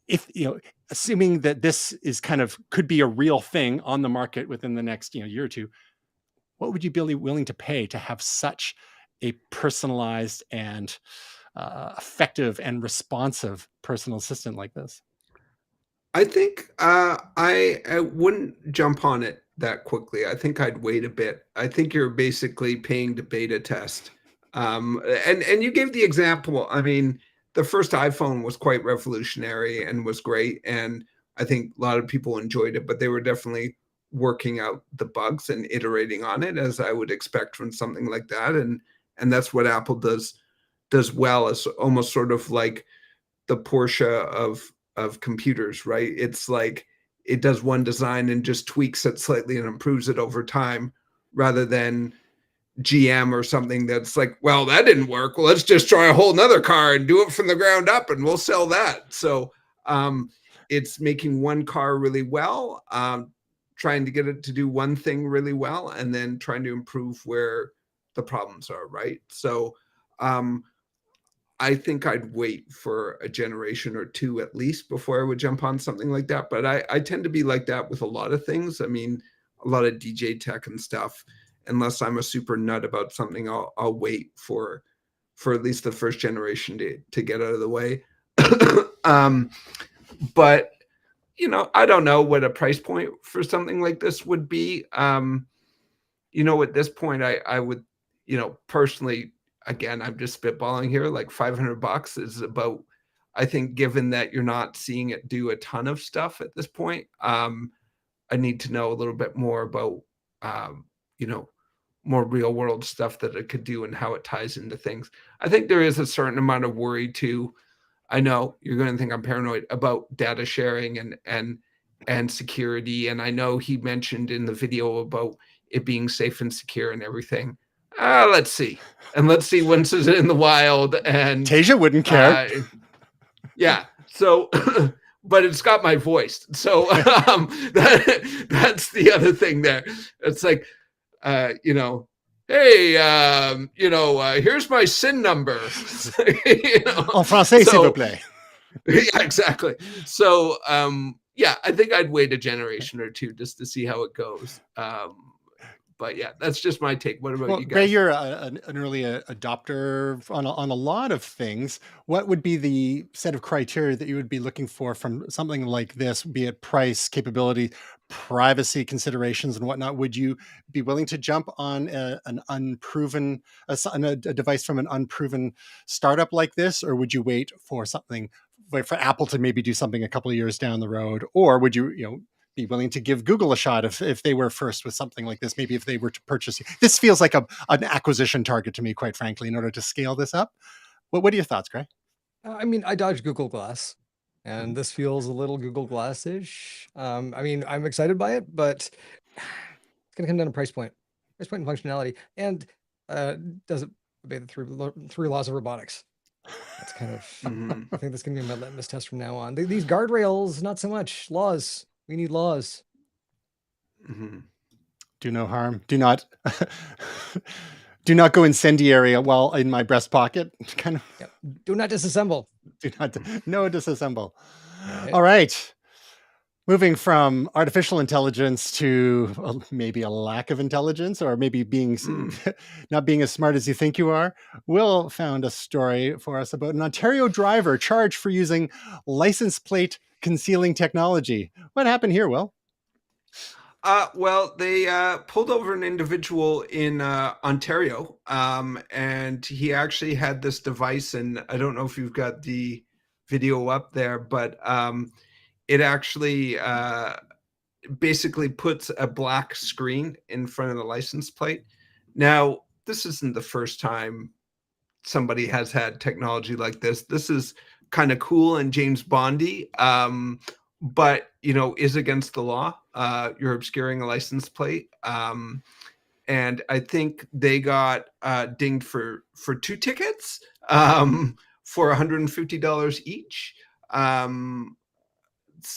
if assuming that this is could be a real thing on the market within the next year or two, what would you be willing to pay to have such a personalized and effective and responsive personal assistant like this? I think I wouldn't jump on it that quickly. I think I'd wait a bit. I think you're basically paying to beta test. And you gave the example. I mean, the first iPhone was quite revolutionary and was great, and I think a lot of people enjoyed it, but they were definitely working out the bugs and iterating on it, as I would expect from something like that. And that's what Apple does well, is almost sort of like the Porsche of computers, right? It's like it does one design and just tweaks it slightly and improves it over time, rather than GM or something that's like, well, that didn't work, well, let's just try a whole nother car and do it from the ground up and we'll sell that. So it's making one car really well, trying to get it to do one thing really well, and then trying to improve where the problems are, right? So I think I'd wait for a generation or two at least before I would jump on something like that. But I tend to be like that with a lot of things. I mean, a lot of DJ tech and stuff. Unless I'm a super nut about something, I'll wait for at least the first generation to get out of the way. But I don't know what a price point for something like this would be. At this point, I would, personally, again, I'm just spitballing here, like $500 is about, I think, given that you're not seeing it do a ton of stuff at this point, I need to know a little bit more about, more real world stuff that it could do and how it ties into things. I think there is a certain amount of worry too. I know you're going to think I'm paranoid about data sharing and security. And I know he mentioned in the video about it being safe and secure and everything. Let's see. And let's see once it's in the wild. And Tasia wouldn't care. Yeah. So, but it's got my voice. So that's the other thing there. It's like, hey, here's my SIN number. En français, s'il vous plaît. Yeah, exactly. So, yeah, I think I'd wait a generation or two just to see how it goes. But yeah, that's just my take. What about you guys? Gray, you're an early adopter on a lot of things. What would be the set of criteria that you would be looking for from something like this, be it price, capability, privacy considerations, and whatnot? Would you be willing to jump on an unproven, a device from an unproven startup like this, or would you wait for something, wait for Apple to maybe do something a couple of years down the road, or would you be willing to give Google a shot if they were first with something like this? Maybe if they were to purchase, this feels like an acquisition target to me, quite frankly, in order to scale this up. What are your thoughts, Gray? I mean, I dodged Google Glass, and this feels a little Google Glass-ish. I mean, I'm excited by it, but it's going to come down to price point and functionality, and does it obey the three laws of robotics? That's kind of, I think that's going to be my litmus test from now on. These guardrails, not so much. Laws. We need laws. Do no harm. Do not do not go incendiary while in my breast pocket. Kind of. Yep. Do not disassemble. Do not. No disassemble. Right. All right. Moving from artificial intelligence to maybe a lack of intelligence, or maybe being not being as smart as you think you are, Will found a story for us about an Ontario driver charged for using license plate concealing technology. What happened here, Will? Well, they pulled over an individual in Ontario, and he actually had this device, and I don't know if you've got the video up there, but it actually basically puts a black screen in front of the license plate. Now, this isn't the first time somebody has had technology like this. This is kind of cool and James Bondy, but is against the law. You're obscuring a license plate, and I think they got dinged for 2 tickets for $150 each.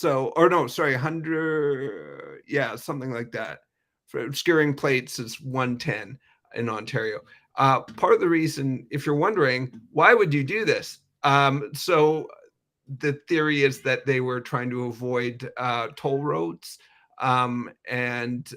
Or no, sorry, 100, yeah, something like that. For obscuring plates is 110 in Ontario. Part of the reason, if you're wondering, why would you do this? So the theory is that they were trying to avoid toll roads, and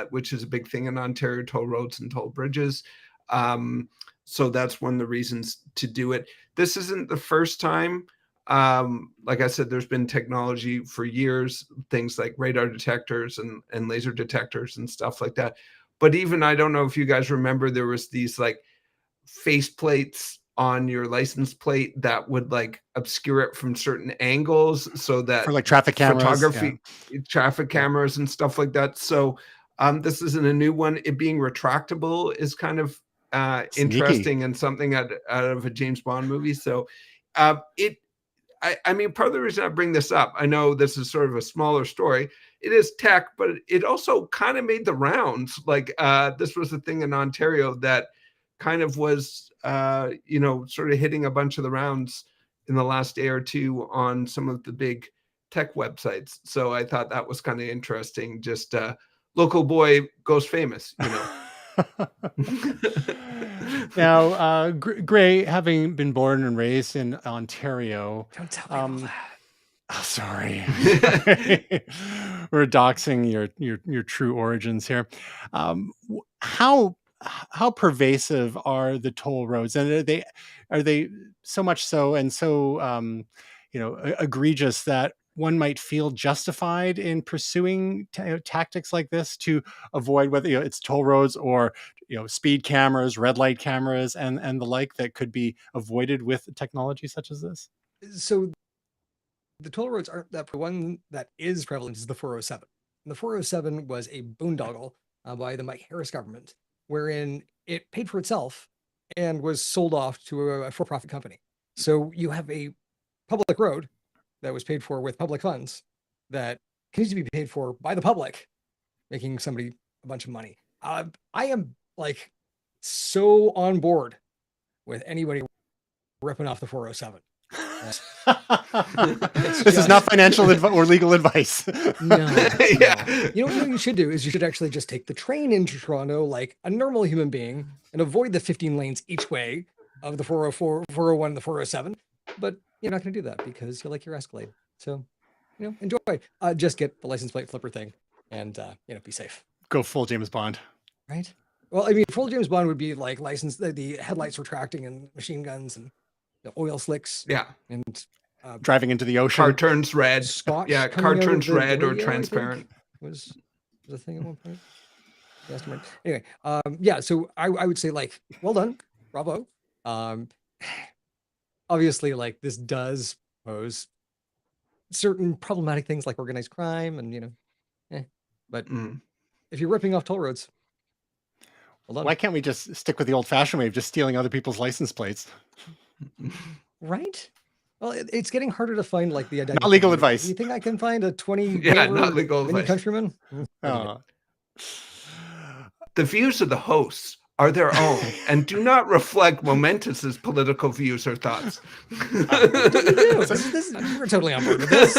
which is a big thing in Ontario, toll roads and toll bridges. So that's one of the reasons to do it. This isn't the first time. Like I said, there's been technology for years, things like radar detectors and laser detectors and stuff like that. But even, I don't know if you guys remember, there was these like face plates on your license plate that would like obscure it from certain angles, so that for like traffic cameras, photography, traffic cameras and stuff like that. So this isn't a new one. It being retractable is kind of interesting and something out of a James Bond movie. So I mean, part of the reason I bring this up, I know this is sort of a smaller story. It is tech, but it also kind of made the rounds. Like this was a thing in Ontario that kind of was, sort of hitting a bunch of the rounds in the last day or two on some of the big tech websites. So I thought that was kind of interesting. Just local boy goes famous, Now, Gray, having been born and raised in Ontario, don't tell me that. Oh, sorry, we're doxing your true origins here. How pervasive are the toll roads, and are they so much so and so egregious that one might feel justified in pursuing tactics like this to avoid whether it's toll roads or speed cameras, red light cameras, and the like that could be avoided with technology such as this? So the toll roads aren't that. One that is prevalent is the 407. And the 407 was a boondoggle by the Mike Harris government, wherein it paid for itself and was sold off to a for-profit company. So you have a public road that was paid for with public funds that continues to be paid for by the public, making somebody a bunch of money. I am like so on board with anybody ripping off the 407. This is not financial or legal advice. No. Yeah. You know what you should do is you should actually just take the train into Toronto like a normal human being and avoid the 15 lanes each way of the 404, 401, and the 407. But you're not going to do that because you like your Escalade. So enjoy. Just get the license plate flipper thing, and be safe. Go full James Bond. Right. Well, I mean, full James Bond would be like license the headlights retracting and machine guns and the oil slicks. Yeah. And driving into the ocean. Car turns red. Scotch. Yeah, car turns red or transparent. Was a thing at one point. Anyway, yeah. So I would say like, well done, bravo. Obviously, like this does pose certain problematic things like organized crime and but if you're ripping off toll roads, well done. Why can't we just stick with the old-fashioned way of just stealing other people's license plates? Right. Well, it's getting harder to find like the identity. Not legal advice. Do you think I can find a 20 not legal mini advice. countryman? The views of the hosts are their own and do not reflect Momentous's political views or thoughts. We're totally on board with this.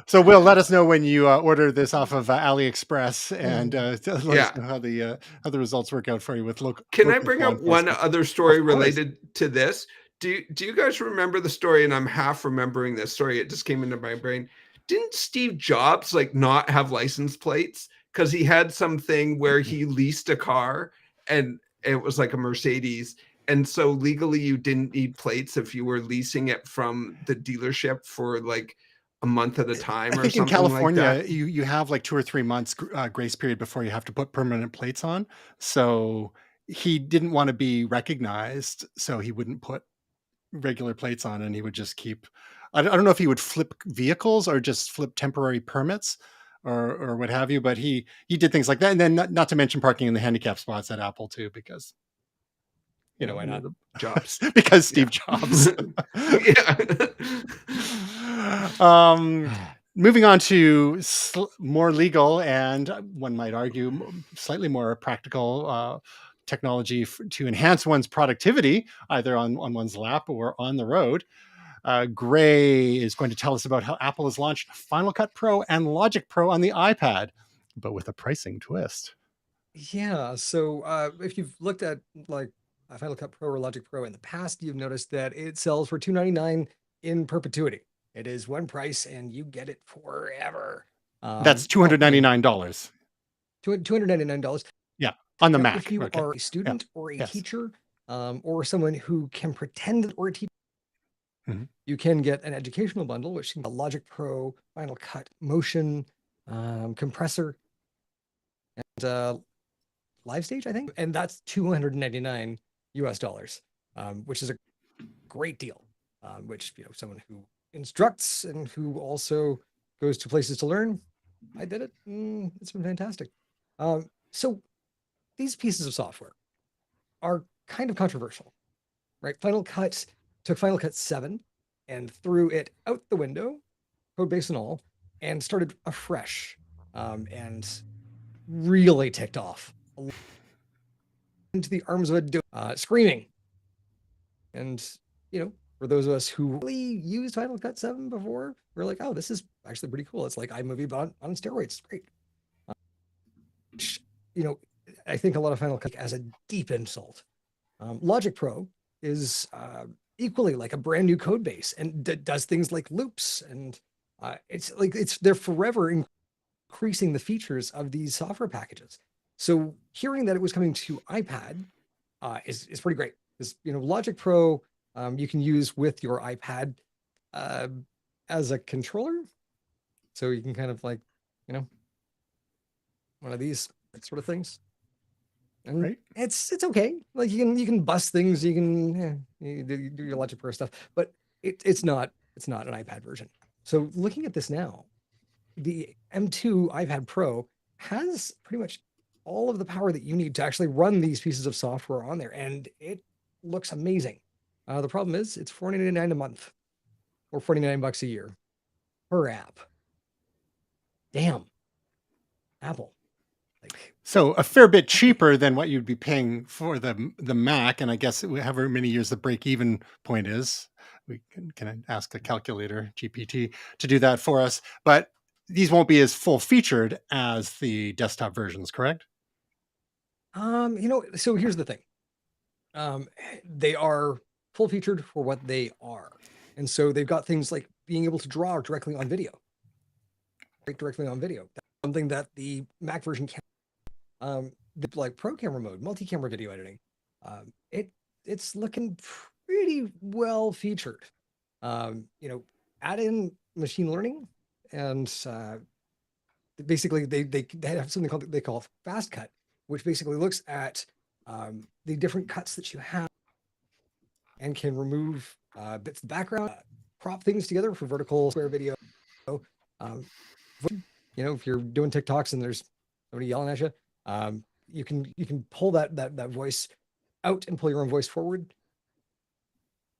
So, Will, let us know when you order this off of AliExpress, and let us know how the results work out for you with local. Can I bring up one other story related to this? Do you guys remember the story? And I'm half remembering this story. It just came into my brain. Didn't Steve Jobs like not have license plates because he had something where he leased a car and it was like a Mercedes? And so legally you didn't need plates if you were leasing it from the dealership for like a month at a time or something like that. I think in California, you have like 2 or 3 months grace period before you have to put permanent plates on. So he didn't want to be recognized, so he wouldn't put regular plates on, and he would just keep. I don't know if he would flip vehicles or just flip temporary permits or what have you, but he did things like that. And then not to mention parking in the handicap spots at Apple too, because why not? Jobs. Because Steve Jobs. Moving on to more legal and one might argue slightly more practical technology to enhance one's productivity, either on one's lap or on the road. Gray is going to tell us about how Apple has launched Final Cut Pro and Logic Pro on the iPad, but with a pricing twist. Yeah. So if you've looked at like Final Cut Pro or Logic Pro in the past, you've noticed that it sells for $299 in perpetuity. It is one price and you get it forever. That's $299. $299. Yeah, on the now, Mac. If you are a student or a teacher, or someone who can pretend that we're a teacher, you can get an educational bundle, which is a Logic Pro, Final Cut, Motion, Compressor, and Live Stage, I think. And that's $299 US, which is a great deal. Which someone who instructs and who also goes to places to learn, I did it. It's been fantastic. So these pieces of software are kind of controversial, right? Final Cut took Final Cut 7 and threw it out the window, code base and all, and started afresh, and really ticked off into the arms of a screaming. And for those of us who really used Final Cut 7 before, we're like, oh, this is actually pretty cool. It's like iMovie but on steroids. It's great. I think a lot of Final Cut as a deep insult. Logic Pro is equally like a brand new code base and does things like loops, and they're forever increasing the features of these software packages. So hearing that it was coming to iPad is pretty great. Because Logic Pro you can use with your iPad as a controller, so you can kind of like one of these sort of things. And right. It's okay. Like you can bust things, you can you do your Logic Pro stuff, but it's not an iPad version. So looking at this now, the M2 iPad Pro has pretty much all of the power that you need to actually run these pieces of software on there, and it looks amazing. The problem is it's $4.99 a month or $49 a year per app. Damn, Apple. So a fair bit cheaper than what you'd be paying for the Mac, and I guess however many years the break-even point is. We can ask a calculator, GPT, to do that for us. But these won't be as full-featured as the desktop versions, correct? So here's the thing. They are full-featured for what they are. And so they've got things like being able to draw directly on video. Right, directly on video. That's something that the Mac version can. Like pro camera mode, multi-camera video editing. It's looking pretty well featured. Add in machine learning, and basically they have something called they call fast cut, which basically looks at the different cuts that you have and can remove bits of the background, crop things together for vertical square video. If you're doing TikToks and there's somebody yelling at you, you can pull that voice out and pull your own voice forward.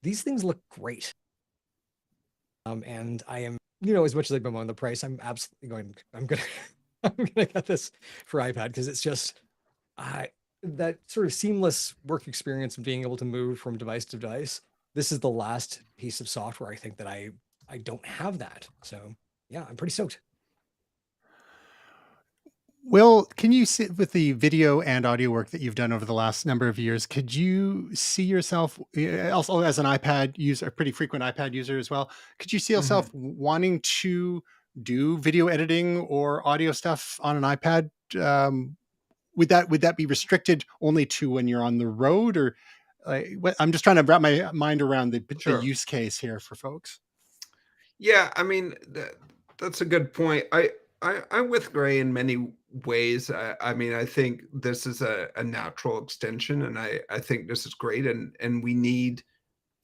These things look great. And I am, as much as I bemoan the price, I'm absolutely I'm gonna get this for iPad, because it's just that sort of seamless work experience of being able to move from device to device. This is the last piece of software I think that I don't have that. So yeah, I'm pretty stoked. Will, can you sit with the video and audio work that you've done over the last number of years? Could you see yourself also as an iPad user, a pretty frequent iPad user as well? Could you see yourself wanting to do video editing or audio stuff on an iPad? Would that be restricted only to when you're on the road, or I'm just trying to wrap my mind around the use case here for folks. Yeah, I mean, that's a good point. I'm with Gray in many ways. I mean, I think this is a natural extension, and I think this is great. And we need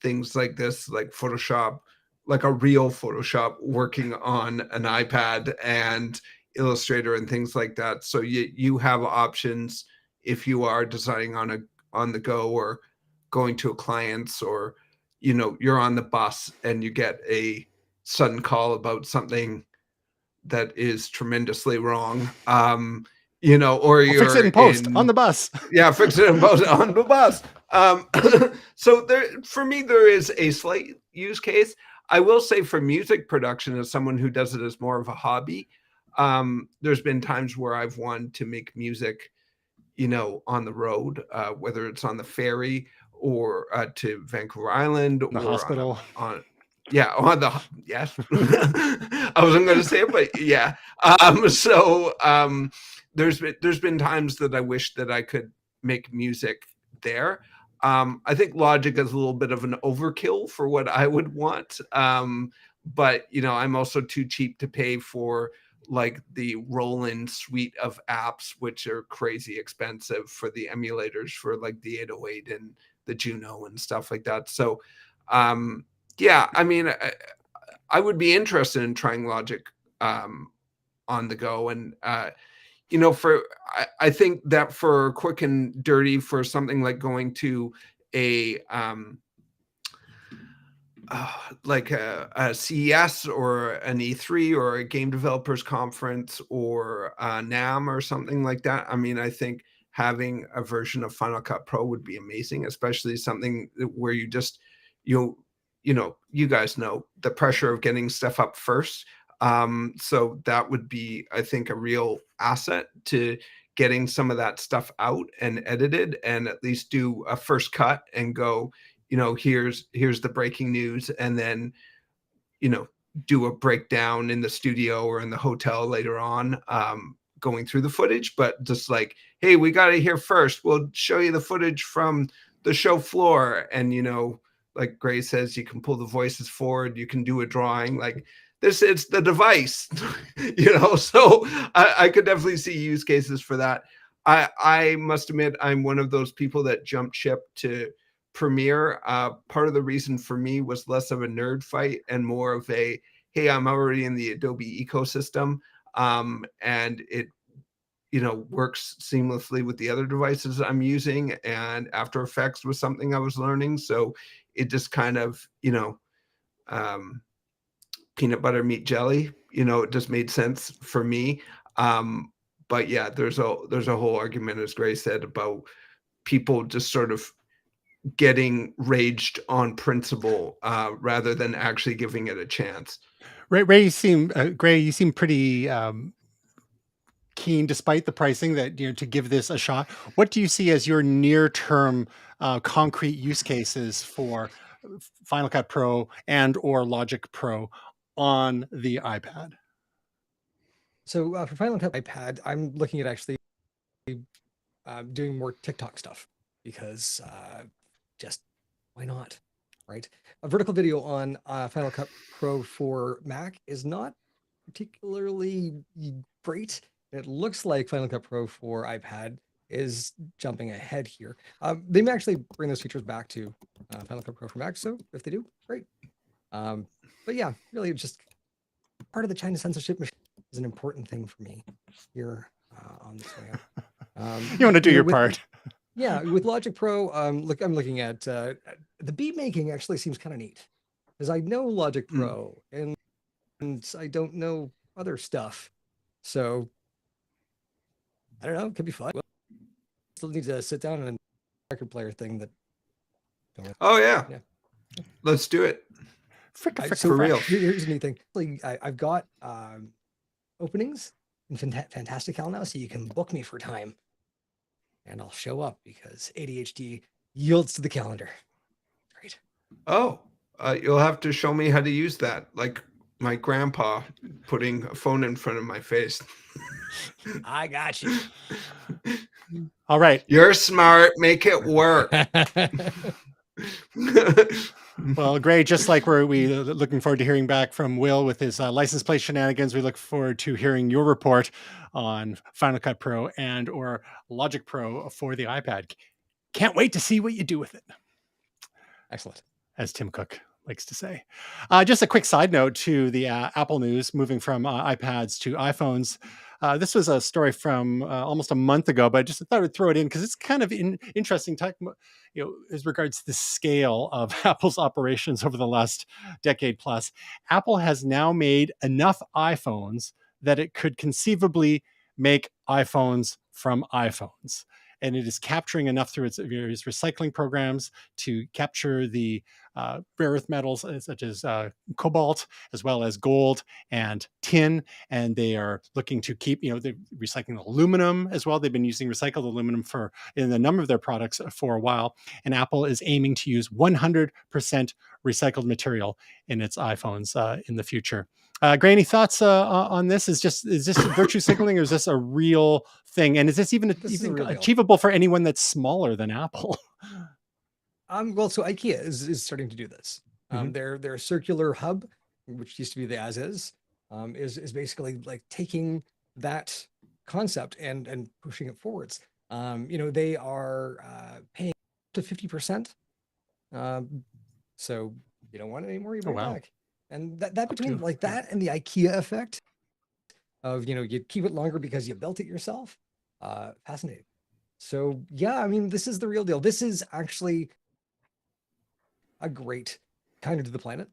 things like this, like Photoshop, like a real Photoshop working on an iPad, and Illustrator and things like that. So you have options if you are designing on the go, or going to a client's, or you're on the bus and you get a sudden call about something that is tremendously wrong, or you're fix it in post on the bus. Yeah, fix it in post on the bus. So for me, there is a slight use case. I will say, for music production, as someone who does it as more of a hobby, there's been times where I've wanted to make music, on the road, whether it's on the ferry or to Vancouver Island, the or hospital. Yes. I wasn't going to say it, but yeah. There's been times that I wish that I could make music there. I think Logic is a little bit of an overkill for what I would want. But I'm also too cheap to pay for like the Roland suite of apps, which are crazy expensive for the emulators for like the 808 and the Juno and stuff like that. So, yeah, I mean, I would be interested in trying Logic on the go. And, I think that for quick and dirty, for something like going to a like a CES or an E3 or a game developers conference or NAMM or something like that. I mean, I think having a version of Final Cut Pro would be amazing, especially something where you just, you guys know the pressure of getting stuff up first. So that would be, I think, a real asset to getting some of that stuff out and edited, and at least do a first cut and go, here's the breaking news, and then, do a breakdown in the studio or in the hotel later on, going through the footage. But just like, hey, we got it here first. We'll show you the footage from the show floor. And, like Gray says, you can pull the voices forward. You can do a drawing like this. It's the device, so I could definitely see use cases for that. I must admit, I'm one of those people that jumped ship to Premiere. Part of the reason for me was less of a nerd fight and more of a, hey, I'm already in the Adobe ecosystem, and it works seamlessly with the other devices I'm using, and After Effects was something I was learning, so it just kind of peanut butter meat jelly, it just made sense for me. But yeah, there's a whole argument, as Gray said, about people just sort of getting raged on principle rather than actually giving it a chance. Ray, you seem Gray, you seem pretty keen, despite the pricing, that to give this a shot. What do you see as your near-term concrete use cases for Final Cut Pro and or Logic Pro on the iPad? So for Final Cut iPad, I'm looking at actually doing more TikTok stuff because just why not, right? A vertical video on Final Cut Pro for Mac is not particularly great. It looks like Final Cut Pro for iPad is jumping ahead here. They may actually bring those features back to Final Cut Pro for Mac. So if they do, great. But yeah, really just part of the China censorship machine is an important thing for me here on this way up. You want to do your part. Yeah, with Logic Pro, I'm looking at the beat making actually seems kind of neat because I know Logic Pro and I don't know other stuff. So I don't know, it could be fun. Still need to sit down and record player thing that. Oh yeah. Let's do it. For real. Here's a neat thing. I've got openings in Fantastical now, so you can book me for time, and I'll show up because ADHD yields to the calendar. Great. Oh, you'll have to show me how to use that, like my grandpa putting a phone in front of my face. I got you. All right. You're smart. Make it work. Well, great. Just like we looking forward to hearing back from Will with his license plate shenanigans, we look forward to hearing your report on Final Cut Pro and or Logic Pro for the iPad. Can't wait to see what you do with it. Excellent. As Tim Cook likes to say. Just a quick side note to the Apple news, moving from iPads to iPhones. This was a story from almost a month ago, but I just thought I'd throw it in because it's kind of interesting talking about, as regards to the scale of Apple's operations over the last decade plus. Apple has now made enough iPhones that it could conceivably make iPhones from iPhones. And it is capturing enough through its various recycling programs to capture the rare earth metals such as cobalt, as well as gold and tin. And they are looking to keep, they're recycling aluminum as well. They've been using recycled aluminum in a number of their products for a while. And Apple is aiming to use 100% recycled material in its iPhones in the future. Gray, any thoughts on this? Is this virtue signaling, or is this a real thing? And is this even achievable for anyone that's smaller than Apple? Well, so IKEA is starting to do this. Their circular hub, which used to be the as is basically like taking that concept and pushing it forwards. They are paying up to 50%. So you don't want any more, you bring it back. And that between like that and the IKEA effect of, you keep it longer because you built it yourself. Fascinating. So yeah, I mean, this is the real deal. This is actually a great kind to the planet.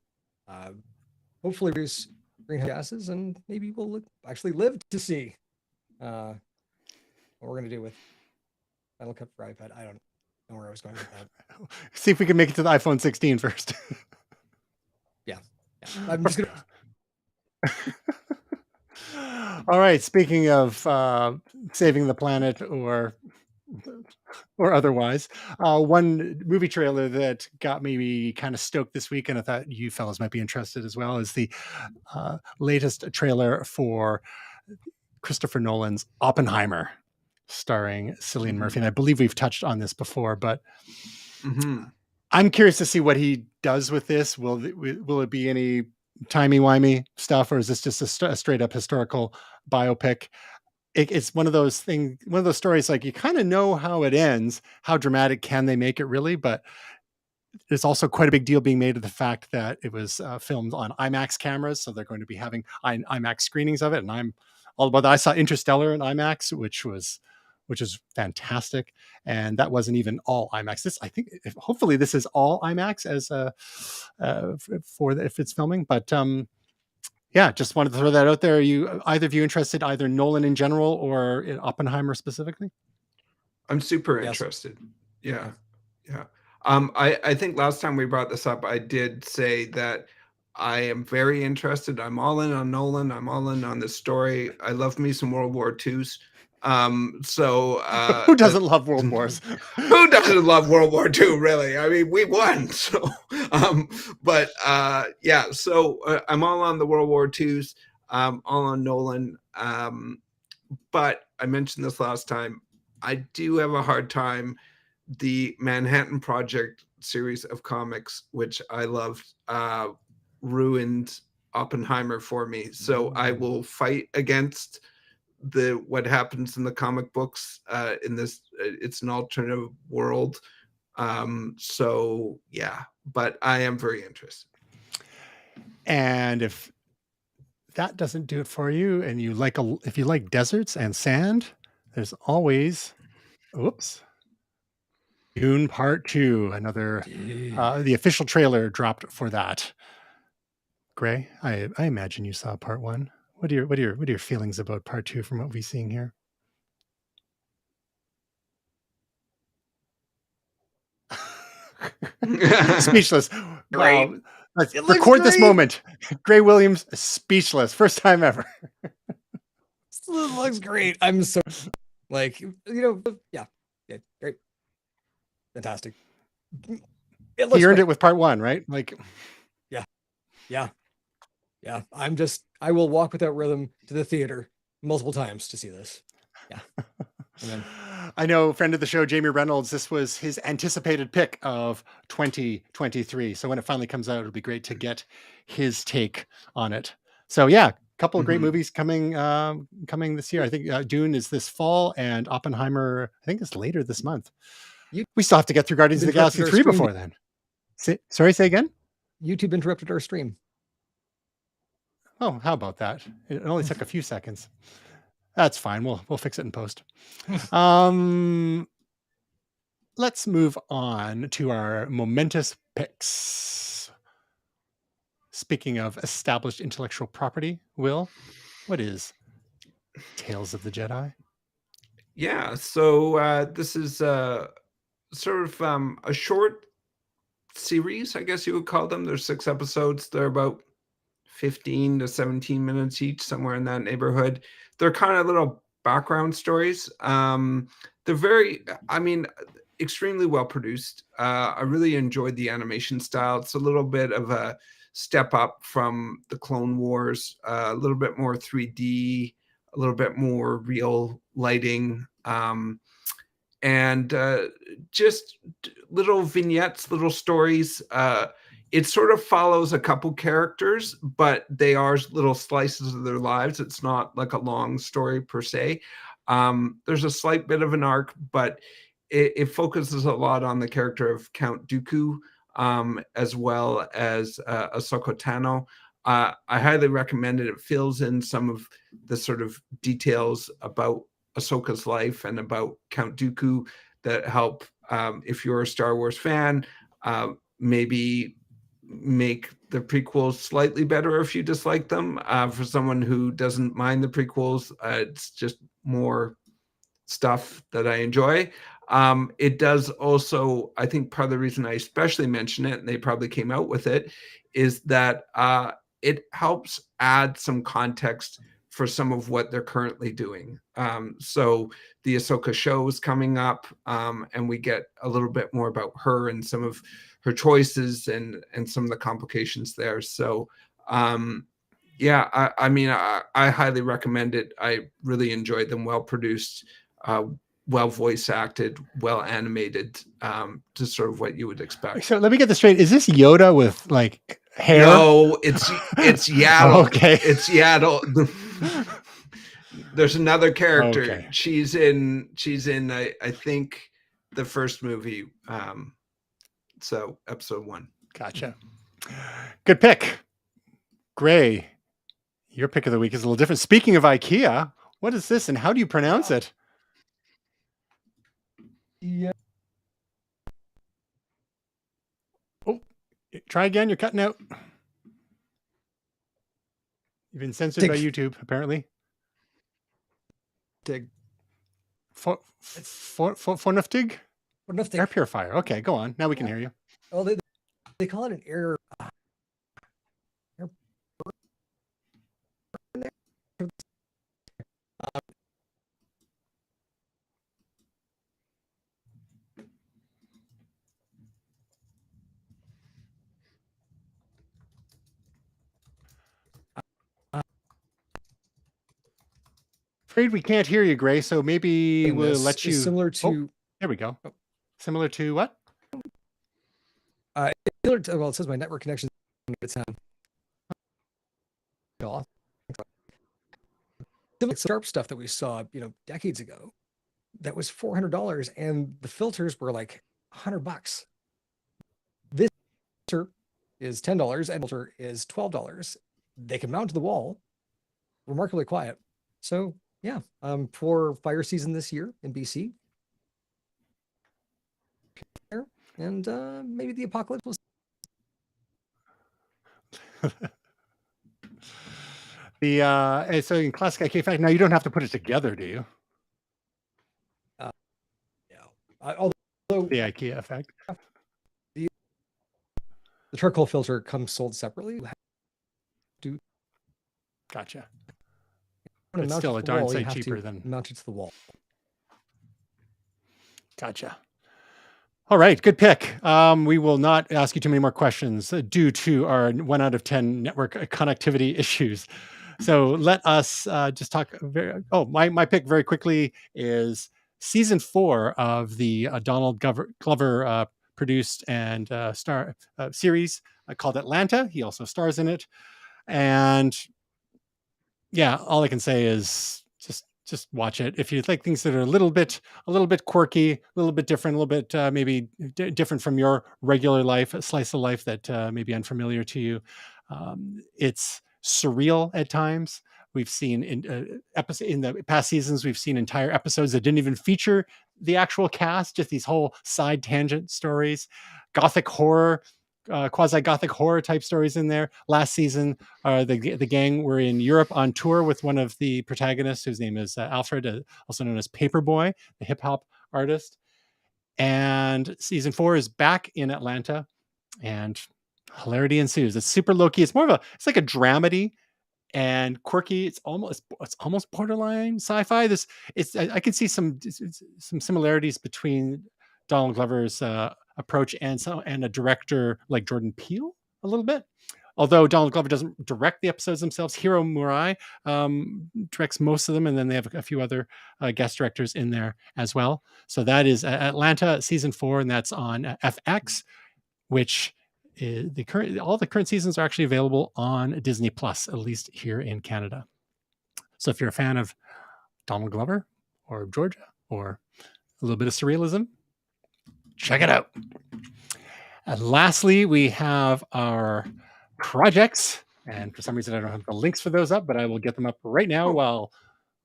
Hopefully reduce greenhouse gases, and maybe we'll actually live to see what we're going to do with Final Cut for iPad. I don't know where I was going with that. See if we can make it to the iPhone 16 first. Yeah. I'm just gonna. All right. Speaking of saving the planet or otherwise, one movie trailer that got me kind of stoked this week, and I thought you fellas might be interested as well, is the latest trailer for Christopher Nolan's Oppenheimer, starring Cillian Murphy. And I believe we've touched on this before, but I'm curious to see what he does with this. Will it be any timey-wimey stuff, or is this just a straight up historical biopic? It's one of those stories, like, you kind of know how it ends. How dramatic can they make it, really? But there's also quite a big deal being made of the fact that it was filmed on IMAX cameras, so they're going to be having IMAX screenings of it. And I'm all about that. I saw Interstellar in IMAX, which is fantastic, and that wasn't even all IMAX. Hopefully this is all IMAX as if it's filming. But yeah, just wanted to throw that out there. Are either of you interested, either Nolan in general or in Oppenheimer specifically? I'm super interested. Yeah. I think last time we brought this up, I did say that I am very interested. I'm all in on Nolan. I'm all in on this story. I love me some World War IIs. Who doesn't love World Wars? Who doesn't love World War II, really? I mean, we won. So, yeah, so I'm all on the World War IIs, all on Nolan. But I mentioned this last time, I do have a hard time. The Manhattan Project series of comics, which I loved, ruined Oppenheimer for me. So I will fight against what happens in the comic books in this. It's an alternative world. So yeah, but I am very interested. And if that doesn't do it for you, and you like if you like deserts and sand, there's always Dune Part Two, another the official trailer dropped for that. Gray, I imagine you saw Part One. What are your feelings about Part Two from what we're seeing here? Speechless. Great. Wow. Let's It looks record this great. moment. Gray Williams is speechless. First time ever. This looks great. I'm so like, yeah, great. Fantastic. It looks He earned great. it with Part One, right? Like, Yeah. I will walk without rhythm to the theater multiple times to see this. Yeah. Amen. I know, friend of the show, Jamie Reynolds, this was his anticipated pick of 2023. So when it finally comes out, it'll be great to get his take on it. So yeah, a couple of great movies coming this year. I think Dune is this fall, and Oppenheimer, I think, is later this month. We still have to get through Guardians of the Galaxy 3 before then. Sorry, say again? YouTube interrupted our stream. Oh, how about that? It only took a few seconds. That's fine. We'll fix it in post. Let's move on to our momentous picks. Speaking of established intellectual property, Will, what is Tales of the Jedi? Yeah, so this is sort of a short series, I guess you would call them. There's 6 episodes. They're about 15 to 17 minutes each, somewhere in that neighborhood. They're kind of little background stories. They're extremely well produced. I really enjoyed the animation style. It's a little bit of a step up from the Clone Wars, a little bit more 3D, a little bit more real lighting, and just little vignettes, little stories. It sort of follows a couple characters, but they are little slices of their lives. It's not like a long story per se. There's a slight bit of an arc, but it focuses a lot on the character of Count Dooku, as well as Ahsoka Tano. I highly recommend it. It fills in some of the sort of details about Ahsoka's life and about Count Dooku that help, if you're a Star Wars fan, maybe make the prequels slightly better if you dislike them. For someone who doesn't mind the prequels, it's just more stuff that I enjoy. It does also, I think part of the reason I especially mention it, and they probably came out with it, is that it helps add some context for some of what they're currently doing. So the Ahsoka show is coming up, and we get a little bit more about her and some of her choices and some of the complications there. So yeah, I highly recommend it. I really enjoyed them. Well produced, well voice acted, well animated, just sort of what you would expect. So let me get this straight. Is this Yoda with like hair? No, it's Yaddle. Okay. It's Yaddle. There's another character. Okay. She's in I think the first movie. So episode 1. Gotcha. Good pick. Gray, your pick of the week is a little different. Speaking of IKEA, what is this and how do you pronounce it? Yeah. Oh, try again. You're cutting out. You've been censored by YouTube, apparently. FÖRNUFTIG? Air purifier. Okay, go on. Now we can hear you. Oh, they call it an air. Afraid we can't hear you, Gray. So maybe And we'll this let is you. similar Oh, to there we go. Oh. Similar to what? similar to, well, it says my network connection is off. Similar to sharp stuff that we saw, decades ago. That was $400, and the filters were like $100. This filter is $10, and filter is $12. They can mount to the wall, remarkably quiet. So yeah, for fire season this year in BC, and maybe the apocalypse will. So in classic IK fact, now you don't have to put it together, do you? Although The IKEA effect. The charcoal filter comes sold separately. Gotcha. But It's still a darn sight cheaper than mount it to the wall. Gotcha. All right, good pick. We will not ask you too many more questions due to our 1 out of 10 network connectivity issues. So let us just talk. My pick very quickly is season 4 of the Donald Glover produced and star series called Atlanta. He also stars in it, and yeah, all I can say is just watch it. If you like things that are a little bit quirky, a little bit different, a little bit maybe different from your regular life, a slice of life that may be unfamiliar to you. It's surreal at times. We've seen in the past seasons, we've seen entire episodes that didn't even feature the actual cast, just these whole side tangent stories, gothic horror, quasi-gothic horror type stories in there. Last season, the gang were in Europe on tour with one of the protagonists, whose name is Alfred, also known as Paperboy, the hip-hop artist. And season 4 is back in Atlanta, and hilarity ensues. It's super low-key. It's it's like a dramedy and quirky. It's almost borderline sci-fi. I can see some similarities between Donald Glover's approach and a director like Jordan Peele a little bit. Although Donald Glover doesn't direct the episodes themselves, Hiro Murai directs most of them, and then they have a few other guest directors in there as well. So that is Atlanta season 4, and that's on FX, which all the current seasons are actually available on Disney Plus, at least here in Canada. So if you're a fan of Donald Glover or Georgia or a little bit of surrealism, check it out. And lastly, we have our projects. And for some reason, I don't have the links for those up, but I will get them up right now while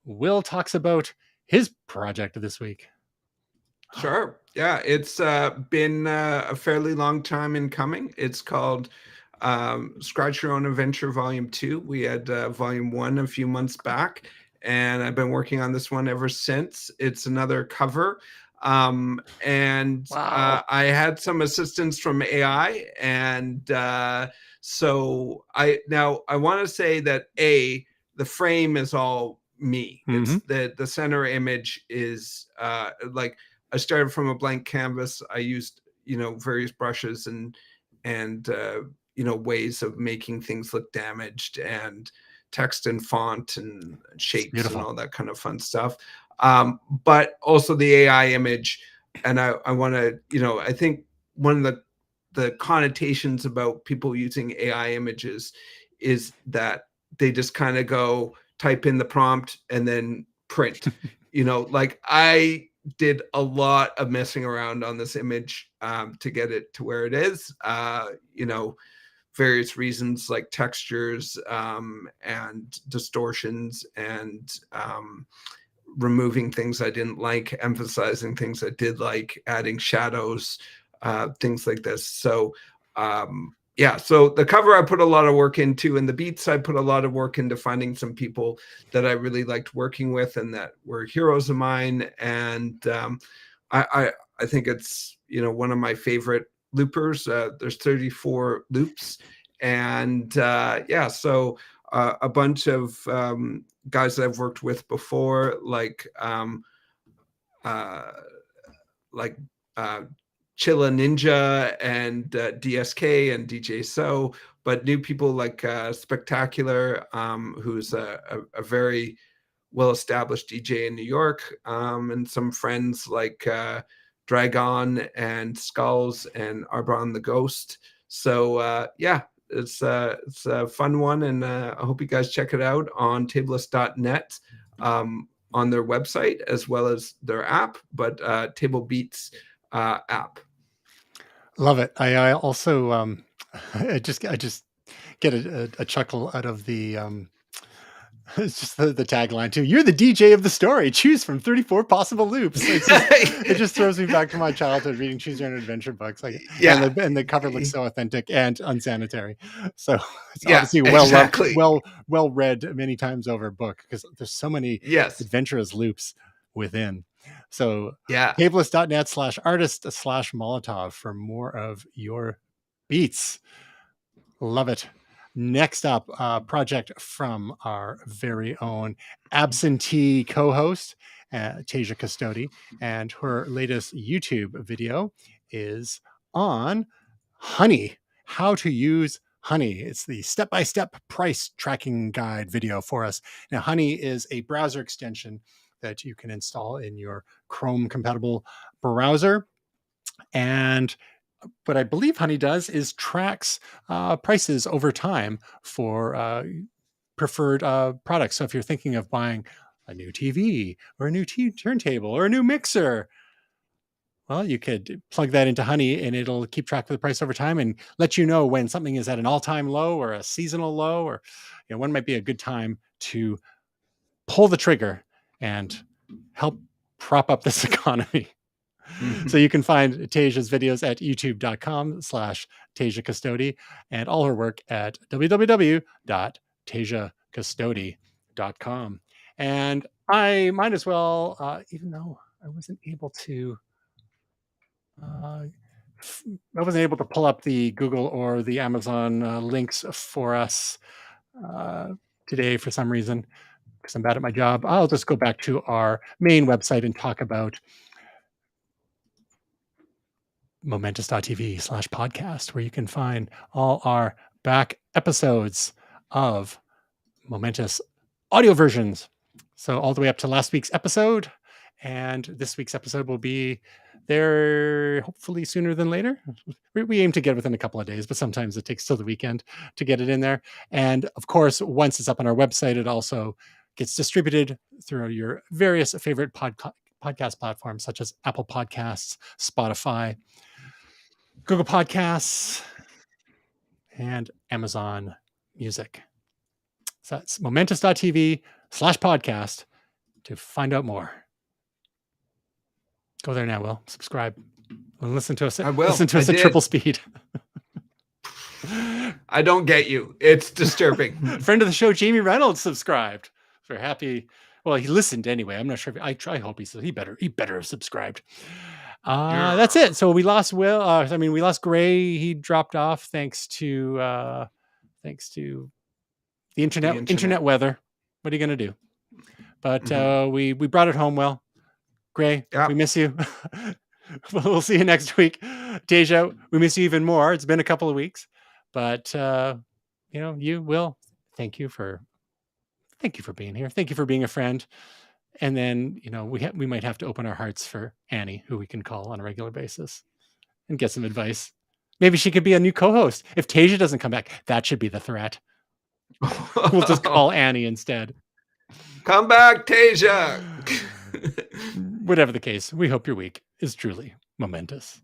Will talks about his project this week. Sure. Yeah, it's been a fairly long time in coming. It's called Scratch Your Own Adventure Volume 2. We had Volume 1 a few months back, and I've been working on this one ever since. It's another cover. Wow. I had some assistance from AI, and so I want to say that the frame is all me. It's the center image is like I started from a blank canvas. I used various brushes and ways of making things look damaged, and text and font and shapes and all that kind of fun stuff. But also the AI image, and I want to I think one of the connotations about people using AI images is that they just kind of go type in the prompt and then print. Like I did a lot of messing around on this image to get it to where it is. Various reasons like textures and distortions and removing things I didn't like, emphasizing things I did like, adding shadows, things like this. So so the cover I put a lot of work into, and the beats I put a lot of work into finding some people that I really liked working with and that were heroes of mine. And I think it's one of my favorite loopers. There's 34 loops, and so a bunch of guys that I've worked with before, like Chilla Ninja and DSK and DJ So, but new people like Spectacular, who's a very well-established DJ in New York, and some friends like Dragon and Skulls and Arbron the Ghost. So yeah, it's a fun one, and I hope you guys check it out on tableist.net, on their website as well as their app, but Table Beats app. Love it. I also I just get a chuckle out of the it's just the tagline too. You're the DJ of the story. Choose from 34 possible loops. It just throws me back to my childhood reading Choose Your Own Adventure books. Like, Yeah. and the cover looks so authentic and unsanitary. So it's Yeah, obviously exactly. well read many times over book, because there's so many Yes. adventurous loops within. So Yeah. tableist.net/artist/Molotov for more of your beats. Love it. Next up, project from our very own absentee co-host, Tasia Custodi, and her latest YouTube video is on Honey, how to use Honey. It's the step-by-step price tracking guide video for us. Now, Honey is a browser extension that you can install in your Chrome-compatible browser, and what I believe Honey does is tracks prices over time for preferred products. So if you're thinking of buying a new TV or a new turntable or a new mixer, well, you could plug that into Honey and it'll keep track of the price over time and let you know when something is at an all-time low or a seasonal low, or when might be a good time to pull the trigger and help prop up this economy. So you can find Tasia's videos at youtube.com/Tasia Custodi, and all her work at www.tasiacustodi.com. And I might as well, even though I wasn't able to pull up the Google or the Amazon links for us today for some reason, because I'm bad at my job. I'll just go back to our main website and talk about momentous.tv/podcast, where you can find all our back episodes of Momentous audio versions. So all the way up to last week's episode, and this week's episode will be there hopefully sooner than later. We aim to get it within a couple of days, but sometimes it takes till the weekend to get it in there. And of course, once it's up on our website, it also gets distributed through your various favorite podcast platforms, such as Apple Podcasts, Spotify, Google Podcasts, and Amazon Music. So that's momentous.tv/podcast to find out more. Go there now, Will. Subscribe. And listen to us. I will. Listen to us at triple speed. I don't get you. It's disturbing. Friend of the show, Jamie Reynolds, subscribed. We're happy. Well, he listened anyway. I'm not sure if I hope he better have subscribed. That's it. So we lost Will. We lost Gray. He dropped off thanks to the internet weather. What are you gonna do? But we brought it home well. Gray, we miss you. We'll see you next week. Tasia, we miss you even more. It's been a couple of weeks, but you Will. Thank you for being here. Thank you for being a friend. And then, we might have to open our hearts for Annie, who we can call on a regular basis and get some advice. Maybe she could be a new co-host. If Tasia doesn't come back, that should be the threat. We'll just call Annie instead. Come back, Tasia. Whatever the case, we hope your week is truly momentous.